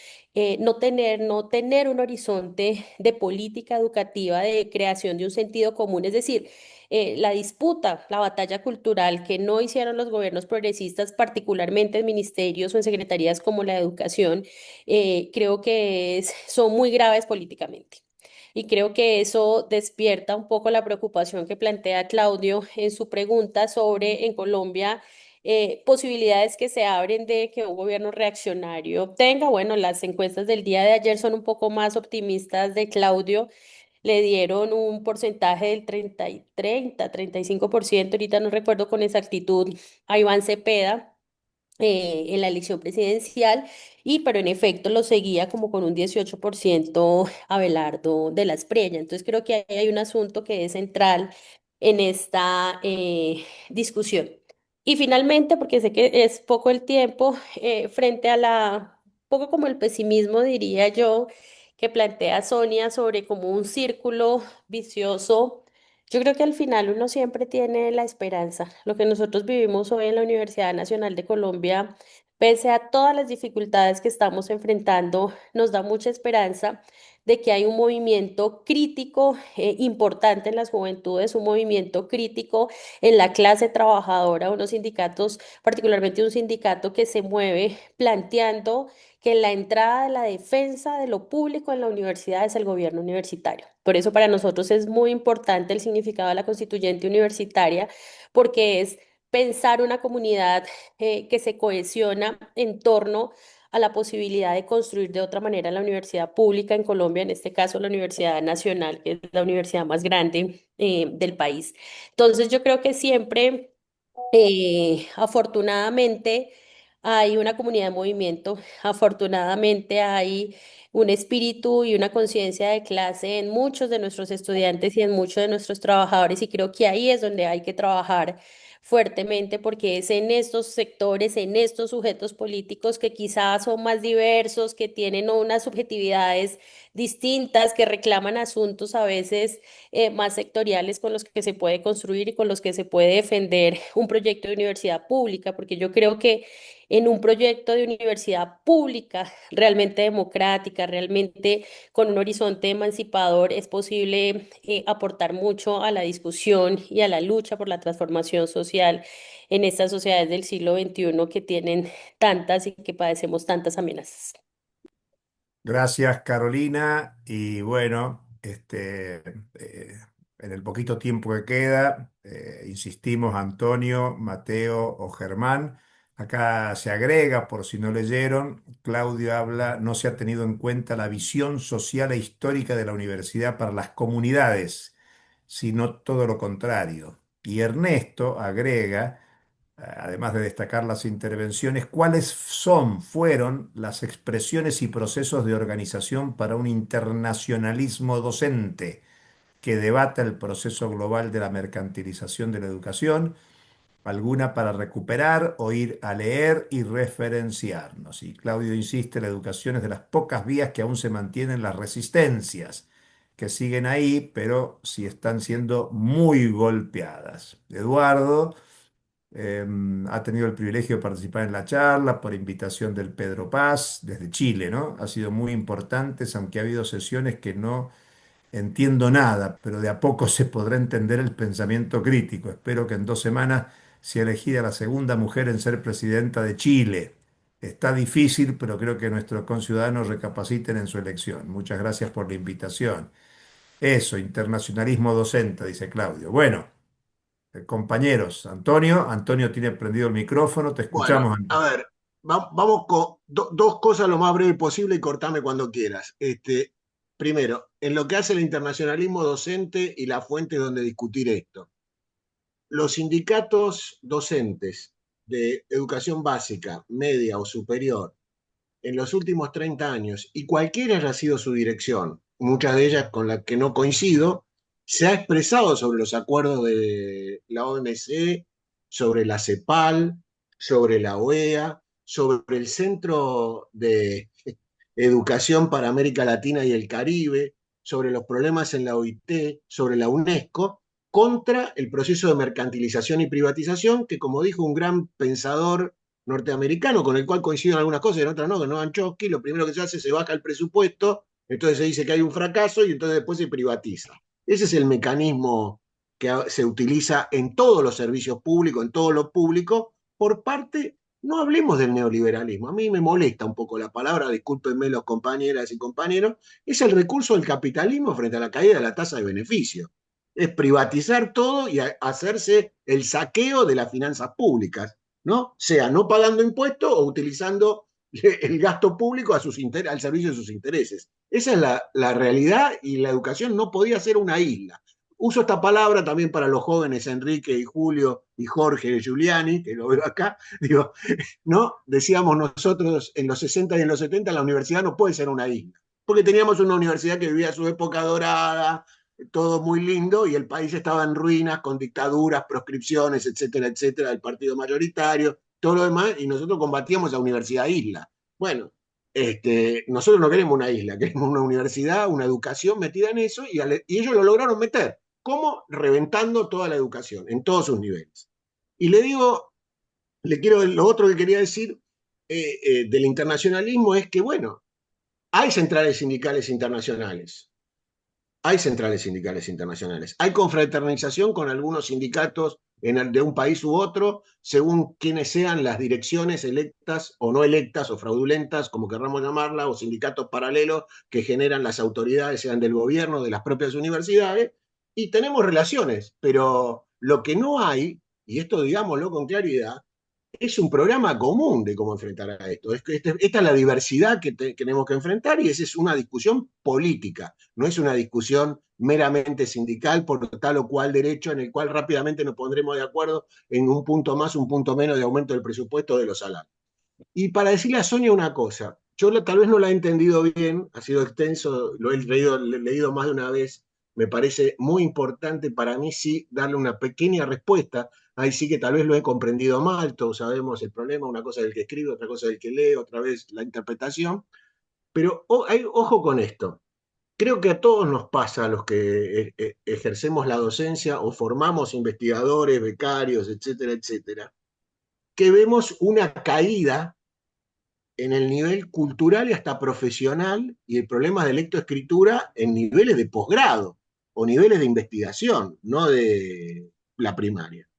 no tener un horizonte de política educativa, de creación de un sentido común, es decir, la disputa, la batalla cultural que no hicieron los gobiernos progresistas, particularmente en ministerios o en secretarías como la de educación, creo que son muy graves políticamente. Y creo que eso despierta un poco la preocupación que plantea Claudio en su pregunta sobre en Colombia posibilidades que se abren de que un gobierno reaccionario tenga. Bueno, las encuestas del día de ayer son un poco más optimistas de Claudio. Le dieron un porcentaje del 35%, ahorita no recuerdo con exactitud, a Iván Cepeda en la elección presidencial, y pero en efecto lo seguía como con un 18% Abelardo de la Espriella. Entonces creo que ahí hay un asunto que es central en esta discusión. Y finalmente, porque sé que es poco el tiempo, frente a poco como el pesimismo, diría yo, que plantea Sonia sobre como un círculo vicioso. Yo creo que al final uno siempre tiene la esperanza. Lo que nosotros vivimos hoy en la Universidad Nacional de Colombia, pese a todas las dificultades que estamos enfrentando, nos da mucha esperanza de que hay un movimiento crítico importante en las juventudes, un movimiento crítico en la clase trabajadora, unos sindicatos, particularmente un sindicato que se mueve planteando que la entrada de la defensa de lo público en la universidad es el gobierno universitario. Por eso para nosotros es muy importante el significado de la constituyente universitaria, porque es pensar una comunidad que se cohesiona en torno a la posibilidad de construir de otra manera la universidad pública en Colombia, en este caso la Universidad Nacional, que es la universidad más grande del país. Entonces yo creo que siempre afortunadamente hay una comunidad de movimiento, afortunadamente hay un espíritu y una conciencia de clase en muchos de nuestros estudiantes y en muchos de nuestros trabajadores, y creo que ahí es donde hay que trabajar fuertemente porque es en estos sectores, en estos sujetos políticos que quizás son más diversos, que tienen unas subjetividades distintas, que reclaman asuntos a veces más sectoriales con los que se puede construir y con los que se puede defender un proyecto de universidad pública, porque yo creo que en un proyecto de universidad pública realmente democrática, realmente con un horizonte emancipador, es posible aportar mucho a la discusión y a la lucha por la transformación social en estas sociedades del siglo XXI que tienen tantas y que padecemos tantas amenazas. Gracias, Carolina. Y bueno, en el poquito tiempo que queda, insistimos, Antonio, Mateo o Germán, Acá se agrega, por si no leyeron, Claudio habla, no se ha tenido en cuenta la visión social e histórica de la universidad para las comunidades, sino todo lo contrario. Y Ernesto agrega, además de destacar las intervenciones, cuáles fueron las expresiones y procesos de organización para un internacionalismo docente que debata el proceso global de la mercantilización de la educación, alguna para recuperar, oír a leer y referenciarnos. Y Claudio insiste, la educación es de las pocas vías que aún se mantienen las resistencias, que siguen ahí, pero sí están siendo muy golpeadas. Eduardo ha tenido el privilegio de participar en la charla por invitación del Pedro Paz desde Chile, ¿no? Ha sido muy importante, aunque ha habido sesiones que no entiendo nada, pero de a poco se podrá entender el pensamiento crítico. Espero que en 2 semanas sea elegida la segunda mujer en ser presidenta de Chile. Está difícil, pero creo que nuestros conciudadanos recapaciten en su elección. Muchas gracias por la invitación. Eso, internacionalismo docente, dice Claudio. Bueno, compañeros, Antonio tiene prendido el micrófono, te Bueno, escuchamos. a ver, vamos con dos cosas lo más breve posible y cortame cuando quieras. Primero, en lo que hace el internacionalismo docente y la fuente donde discutir esto. Los sindicatos docentes de educación básica, media o superior en los últimos 30 años, y cualquiera haya sido su dirección, muchas de ellas con las que no coincido, se ha expresado sobre los acuerdos de la OMC, sobre la CEPAL, sobre la OEA, sobre el Centro de Educación para América Latina y el Caribe, sobre los problemas en la OIT, sobre la UNESCO, contra el proceso de mercantilización y privatización, que como dijo un gran pensador norteamericano, con el cual coinciden algunas cosas y en otras no, que no van Chomsky, lo primero que se hace es se baja el presupuesto, entonces se dice que hay un fracaso y entonces después se privatiza. Ese es el mecanismo que se utiliza en todos los servicios públicos, en todo lo público, por parte, no hablemos del neoliberalismo, a mí me molesta un poco la palabra, discúlpenme los compañeras y compañeros, es el recurso del capitalismo frente a la caída de la tasa de beneficio. Es privatizar todo y hacerse el saqueo de las finanzas públicas, ¿no? Sea no pagando impuestos o utilizando el gasto público al servicio de sus intereses. Esa es la realidad y la educación no podía ser una isla. Uso esta palabra también para los jóvenes Enrique y Julio y Jorge Giuliani, que lo veo acá, digo, ¿no? Decíamos nosotros en los 60 y en los 70 la universidad no puede ser una isla, porque teníamos una universidad que vivía su época dorada, todo muy lindo, y el país estaba en ruinas, con dictaduras, proscripciones, etcétera, etcétera, del partido mayoritario, todo lo demás, y nosotros combatíamos la universidad isla. Bueno, nosotros no queremos una isla, queremos una universidad, una educación metida en eso, y ellos lo lograron meter. ¿Cómo? Reventando toda la educación, en todos sus niveles. Y le digo, lo otro que quería decir del internacionalismo es que, bueno, hay centrales sindicales internacionales, hay centrales sindicales internacionales, hay confraternización con algunos sindicatos de un país u otro, según quienes sean las direcciones electas o no electas o fraudulentas, como querramos llamarla, o sindicatos paralelos que generan las autoridades, sean del gobierno, de las propias universidades, y tenemos relaciones, pero lo que no hay, y esto digámoslo con claridad, es un programa común de cómo enfrentar a esto. Esta es la diversidad que tenemos que enfrentar y esa es una discusión política, no es una discusión meramente sindical por tal o cual derecho en el cual rápidamente nos pondremos de acuerdo en un punto más, un punto menos de aumento del presupuesto de los salarios. Y para decirle a Sonia una cosa, yo tal vez no la he entendido bien, ha sido extenso, lo he leído más de una vez, me parece muy importante para mí sí darle una pequeña respuesta. Ahí sí que tal vez lo he comprendido mal, todos sabemos el problema, una cosa es el que escribe, otra cosa es el que lee, otra vez la interpretación, pero ojo con esto. Creo que a todos nos pasa, a los que ejercemos la docencia o formamos investigadores, becarios, etcétera, etcétera, que vemos una caída en el nivel cultural y hasta profesional y el problema de lectoescritura en niveles de posgrado o niveles de investigación, no de la primaria.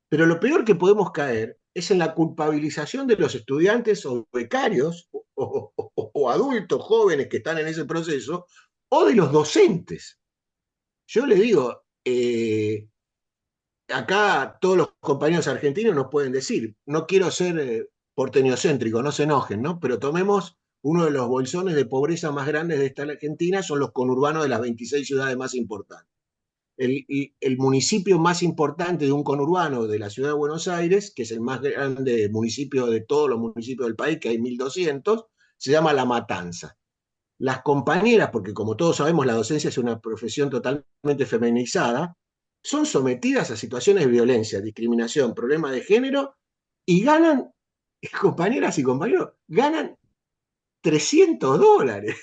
Pero lo peor que podemos caer es en la culpabilización de los estudiantes o becarios o adultos jóvenes que están en ese proceso o de los docentes. Yo le digo, acá todos los compañeros argentinos nos pueden decir, no quiero ser porteñocéntrico, no se enojen, ¿no? Pero tomemos uno de los bolsones de pobreza más grandes de esta Argentina, son los conurbanos de las 26 ciudades más importantes. El municipio más importante de un conurbano de la ciudad de Buenos Aires, que es el más grande municipio de todos los municipios del país, que hay 1.200, se llama La Matanza. Las compañeras, porque como todos sabemos la docencia es una profesión totalmente feminizada, son sometidas a situaciones de violencia, discriminación, problemas de género y ganan, compañeras y compañeros, ganan $300.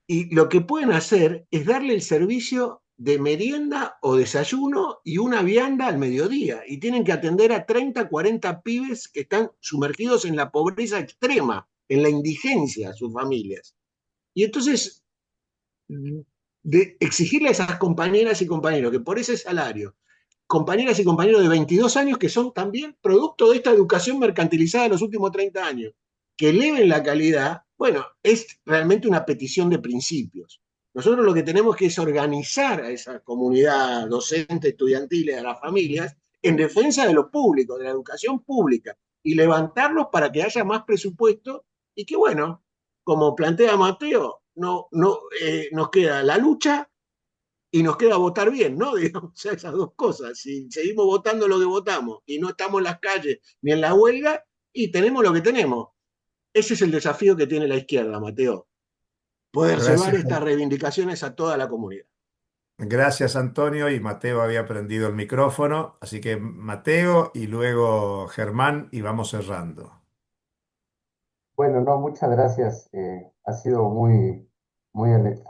Y lo que pueden hacer es darle el servicio de merienda o desayuno y una vianda al mediodía. Y tienen que atender a 30, 40 pibes que están sumergidos en la pobreza extrema, en la indigencia, sus familias. Y entonces, de exigirle a esas compañeras y compañeros que por ese salario, compañeras y compañeros de 22 años que son también producto de esta educación mercantilizada de los últimos 30 años, que eleven la calidad, bueno, es realmente una petición de principios. Nosotros lo que tenemos que es organizar a esa comunidad docente, estudiantil y a las familias en defensa de lo público, de la educación pública, y levantarlos para que haya más presupuesto y que, bueno, como plantea Mateo, nos queda la lucha y nos queda votar bien, ¿no? Digamos, o sea, esas dos cosas. Si seguimos votando lo que votamos y no estamos en las calles ni en la huelga, y tenemos lo que tenemos. Ese es el desafío que tiene la izquierda, Mateo. Poder llevar Gracias, estas reivindicaciones a toda la comunidad. gracias Antonio, y Mateo había prendido el micrófono, así que Mateo y luego Germán y vamos cerrando. Bueno, no, muchas gracias. Ha sido muy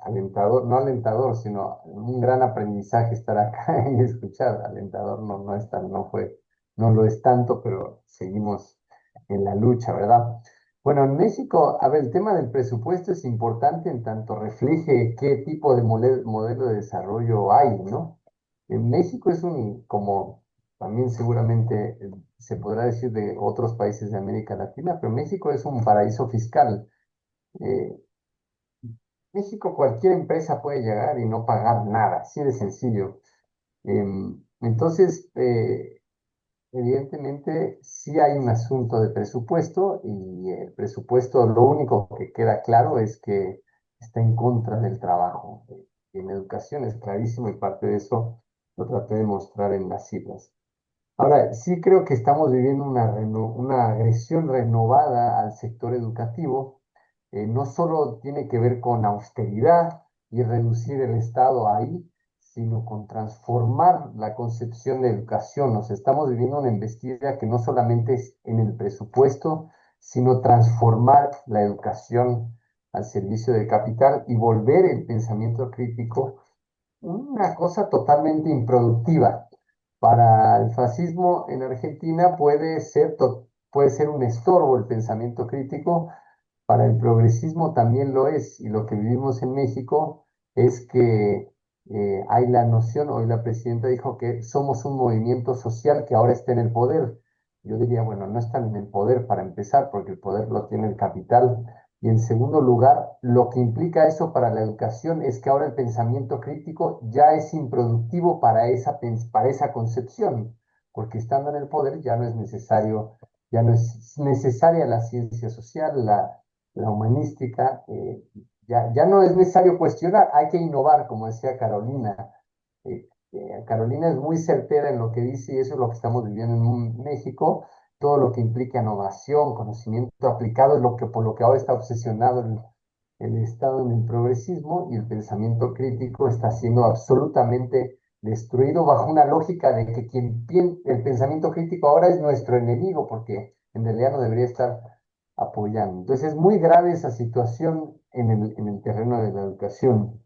alentador, no alentador, sino un gran aprendizaje estar acá y escuchar. Alentador no es tan, no lo es tanto, pero seguimos en la lucha, ¿verdad? Bueno, en México, a ver, el tema del presupuesto es importante en tanto refleje qué tipo de modelo de desarrollo hay, ¿no? En México es como también seguramente se podrá decir de otros países de América Latina, pero México es un paraíso fiscal. Eh, México cualquier empresa puede llegar y no pagar nada, así de sencillo. Entonces, evidentemente, sí hay un asunto de presupuesto y el presupuesto lo único que queda claro es que está en contra del trabajo. En educación es clarísimo y parte de eso lo traté de mostrar en las cifras. Ahora, sí creo que estamos viviendo una agresión renovada al sector educativo. No solo tiene que ver con austeridad y reducir el Estado ahí, sino con transformar la concepción de educación. Nos estamos viviendo una embestida que no solamente es en el presupuesto, sino transformar la educación al servicio del capital y volver el pensamiento crítico una cosa totalmente improductiva. Para el fascismo en Argentina puede ser un estorbo el pensamiento crítico, para el progresismo también lo es, y lo que vivimos en México es que hay la noción, hoy la presidenta dijo que somos un movimiento social que ahora está en el poder. Yo diría, bueno, no están en el poder para empezar, porque el poder lo tiene el capital. Y en segundo lugar, lo que implica eso para la educación es que ahora el pensamiento crítico ya es improductivo para esa concepción, porque estando en el poder ya no es necesario, ya no es necesaria la ciencia social, la humanística, ya no es necesario cuestionar, hay que innovar, como decía Carolina. Carolina es muy certera en lo que dice y eso es lo que estamos viviendo en México. Todo lo que implica innovación, conocimiento aplicado, es por lo que ahora está obsesionado el Estado en el progresismo y el pensamiento crítico está siendo absolutamente destruido bajo una lógica de que el pensamiento crítico ahora es nuestro enemigo, porque en realidad no debería estar apoyando. Entonces es muy grave esa situación en el terreno de la educación.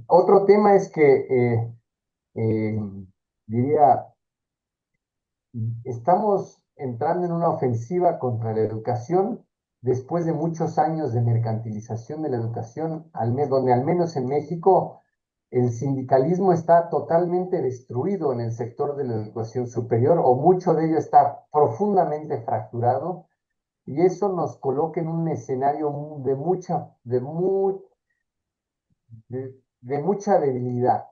Otro tema es que, eh, diría, estamos entrando en una ofensiva contra la educación después de muchos años de mercantilización de la educación, donde al menos en México el sindicalismo está totalmente destruido en el sector de la educación superior, o mucho de ello está profundamente fracturado, y eso nos coloca en un escenario de mucha debilidad.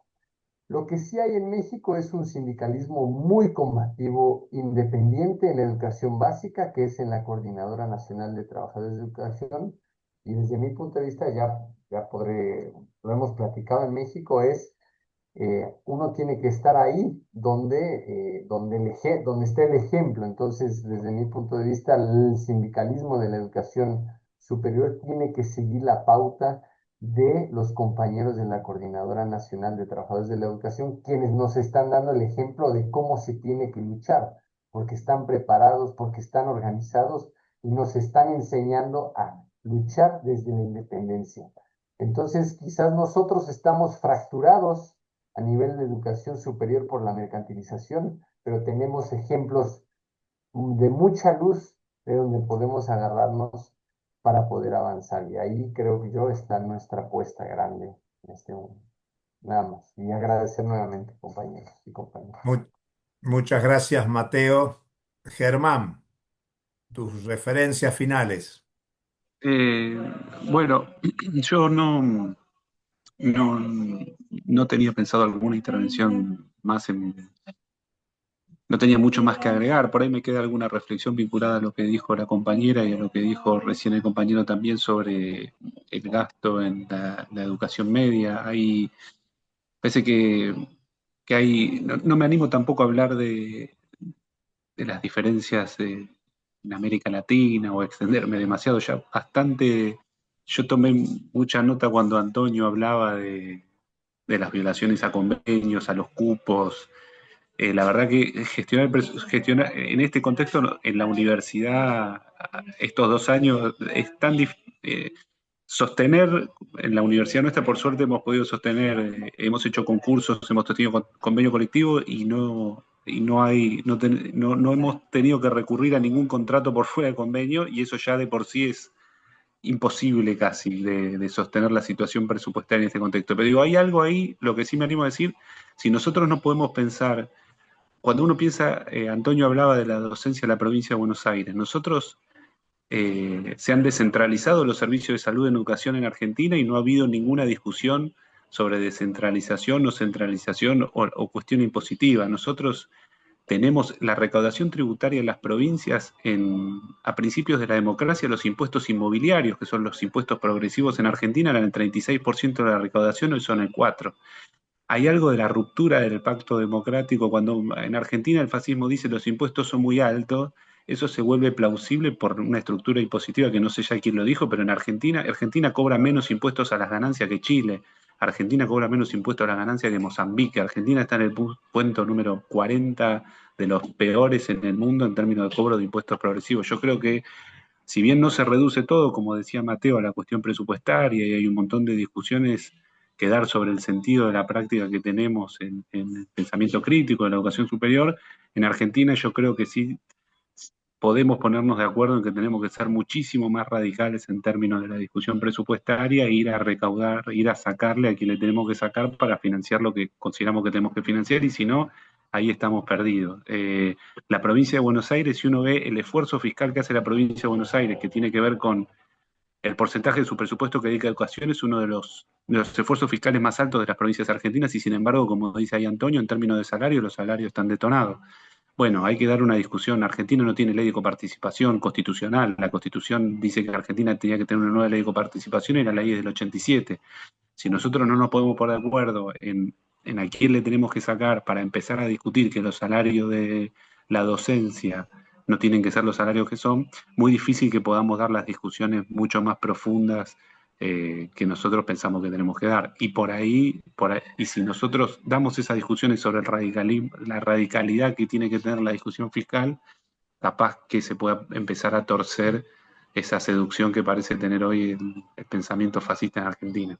Lo que sí hay en México es un sindicalismo muy combativo, independiente en la educación básica, que es en la Coordinadora Nacional de Trabajadores de Educación. Y desde mi punto de vista, ya podré, lo hemos platicado en México, es uno tiene que estar ahí donde esté el ejemplo. Entonces, desde mi punto de vista, el sindicalismo de la educación superior tiene que seguir la pauta de los compañeros de la Coordinadora Nacional de Trabajadores de la Educación, quienes nos están dando el ejemplo de cómo se tiene que luchar, porque están preparados, porque están organizados y nos están enseñando a luchar desde la independencia. Entonces, quizás nosotros estamos fracturados a nivel de educación superior por la mercantilización, pero tenemos ejemplos de mucha luz de donde podemos agarrarnos para poder avanzar. Y ahí creo que yo está nuestra apuesta grande en este momento. Nada más. Y agradecer nuevamente, compañeros y compañeras. Mu- Muchas gracias, Mateo. Germán, tus referencias finales. Eh, bueno, yo no, no tenía pensado alguna intervención más no tenía mucho más que agregar. Por ahí me queda alguna reflexión vinculada a lo que dijo la compañera y a lo que dijo recién el compañero también sobre el gasto en la educación media. Parece que hay, no me animo tampoco a hablar de las diferencias en América Latina o extenderme demasiado, ya bastante, yo tomé mucha nota cuando Antonio hablaba de las violaciones a convenios, a los cupos. La verdad que gestionar en este contexto en la universidad estos 2 años es tan difícil. Sostener, en la universidad nuestra, por suerte, hemos podido sostener, hemos hecho concursos, hemos tenido convenio colectivo y no hay, no hemos tenido que recurrir a ningún contrato por fuera de convenio, y eso ya de por sí es imposible casi de sostener la situación presupuestaria en este contexto. Pero digo, hay algo ahí, lo que sí me animo a decir, si nosotros no podemos pensar, cuando uno piensa, Antonio hablaba de la docencia de la provincia de Buenos Aires, nosotros se han descentralizado los servicios de salud en educación en Argentina y no ha habido ninguna discusión sobre descentralización o centralización o cuestión impositiva. Nosotros tenemos la recaudación tributaria en las provincias a principios de la democracia, los impuestos inmobiliarios, que son los impuestos progresivos en Argentina, eran el 36% de la recaudación, hoy son el 4%. Hay algo de la ruptura del pacto democrático cuando en Argentina el fascismo dice los impuestos son muy altos, eso se vuelve plausible por una estructura impositiva que no sé ya quién lo dijo, pero en Argentina cobra menos impuestos a las ganancias que Chile, Argentina cobra menos impuestos a las ganancias que Mozambique, Argentina está en el punto número 40 de los peores en el mundo en términos de cobro de impuestos progresivos. Yo creo que si bien no se reduce todo, como decía Mateo, a la cuestión presupuestaria y hay un montón de discusiones que dar sobre el sentido de la práctica que tenemos en el pensamiento crítico de la educación superior, en Argentina yo creo que sí podemos ponernos de acuerdo en que tenemos que ser muchísimo más radicales en términos de la discusión presupuestaria, ir a recaudar, ir a sacarle a quien le tenemos que sacar para financiar lo que consideramos que tenemos que financiar, y si no, ahí estamos perdidos. La provincia de Buenos Aires, si uno ve el esfuerzo fiscal que hace la provincia de Buenos Aires, que tiene que ver con el porcentaje de su presupuesto que dedica a educación, es uno de los esfuerzos fiscales más altos de las provincias argentinas, y sin embargo, como dice ahí Antonio, en términos de salario, los salarios están detonados. Bueno, hay que dar una discusión. Argentina no tiene ley de coparticipación constitucional. La Constitución dice que Argentina tenía que tener una nueva ley de coparticipación y la ley es del 87. Si nosotros no nos podemos poner de acuerdo en a quién le tenemos que sacar para empezar a discutir que los salarios de la docencia no tienen que ser los salarios que son, muy difícil que podamos dar las discusiones mucho más profundas que nosotros pensamos que tenemos que dar. Y y si nosotros damos esas discusiones sobre la radicalidad que tiene que tener la discusión fiscal, capaz que se pueda empezar a torcer esa seducción que parece tener hoy el pensamiento fascista en Argentina.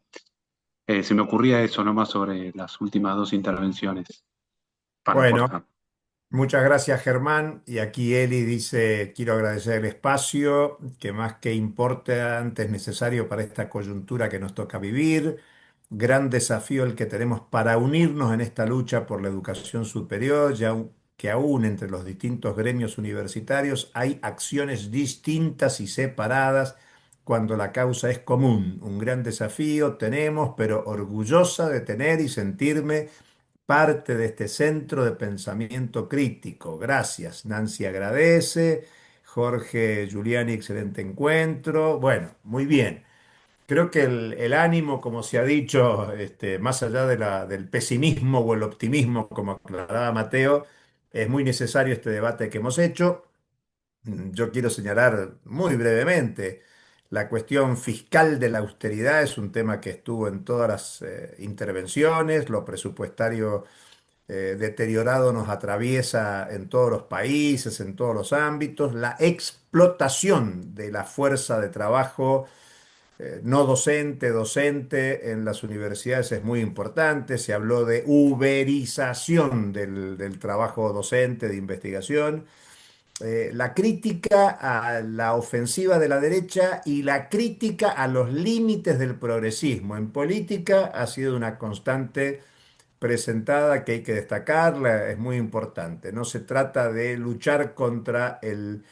Se me ocurría eso nomás sobre las últimas dos intervenciones para Bueno, aportar. muchas gracias, Germán. Y aquí Eli dice, quiero agradecer el espacio, que más que importante es necesario para esta coyuntura que nos toca vivir. Gran desafío el que tenemos para unirnos en esta lucha por la educación superior, que aún entre los distintos gremios universitarios hay acciones distintas y separadas cuando la causa es común. Un gran desafío tenemos, pero orgullosa de tener y sentirme parte de este centro de pensamiento crítico. Gracias. Nancy agradece. Jorge Giuliani, excelente encuentro. Bueno, muy bien. Creo que el ánimo, como se ha dicho, más allá del pesimismo o el optimismo, como aclaraba Mateo, es muy necesario este debate que hemos hecho. Yo quiero señalar muy brevemente, la cuestión fiscal de la austeridad es un tema que estuvo en todas las intervenciones, lo presupuestario deteriorado nos atraviesa en todos los países, en todos los ámbitos, la explotación de la fuerza de trabajo no docente, docente en las universidades es muy importante. Se habló de uberización del trabajo docente, de investigación. La crítica a la ofensiva de la derecha y la crítica a los límites del progresismo. En política ha sido una constante presentada que hay que destacarla, es muy importante. No se trata de luchar contra el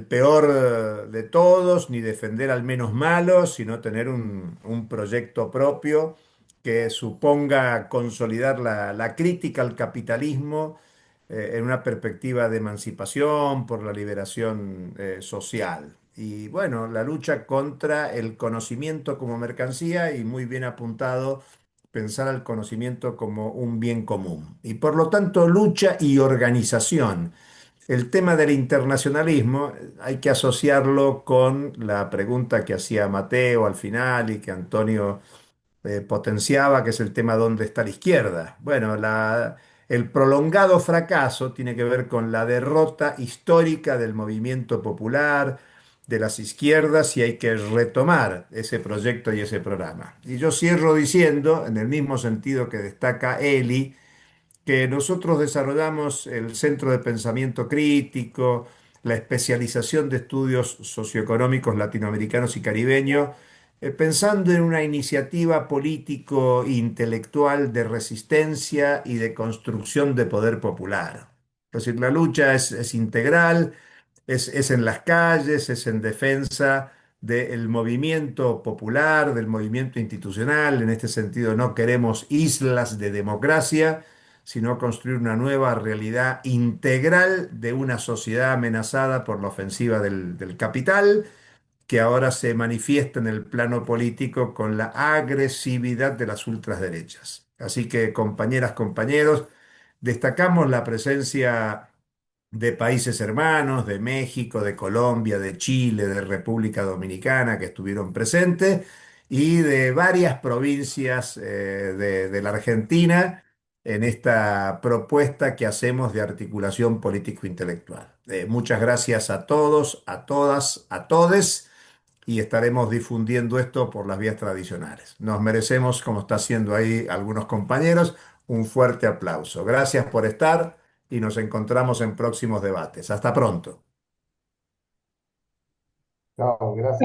peor de todos, ni defender al menos malo, sino tener un proyecto propio que suponga consolidar la crítica al capitalismo en una perspectiva de emancipación por la liberación social. Y bueno, la lucha contra el conocimiento como mercancía y muy bien apuntado pensar al conocimiento como un bien común. Y por lo tanto, lucha y organización. El tema del internacionalismo hay que asociarlo con la pregunta que hacía Mateo al final y que Antonio potenciaba, que es el tema ¿dónde está la izquierda? Bueno, el prolongado fracaso tiene que ver con la derrota histórica del movimiento popular, de las izquierdas, y hay que retomar ese proyecto y ese programa. Y yo cierro diciendo, en el mismo sentido que destaca Eli, que nosotros desarrollamos el Centro de Pensamiento Crítico, la especialización de estudios socioeconómicos latinoamericanos y caribeños, pensando en una iniciativa político-intelectual de resistencia y de construcción de poder popular. Es decir, la lucha es integral, es en las calles, es en defensa del movimiento popular, del movimiento institucional. En este sentido, no queremos islas de democracia, sino construir una nueva realidad integral de una sociedad amenazada por la ofensiva del capital, que ahora se manifiesta en el plano político con la agresividad de las ultraderechas. Así que, compañeras, compañeros, destacamos la presencia de países hermanos, de México, de Colombia, de Chile, de República Dominicana, que estuvieron presentes, y de varias provincias de la Argentina en esta propuesta que hacemos de articulación político-intelectual. Muchas gracias a todos, a todas, a todes, y estaremos difundiendo esto por las vías tradicionales. Nos merecemos, como está haciendo ahí algunos compañeros, un fuerte aplauso. Gracias por estar y nos encontramos en próximos debates. Hasta pronto. No, gracias.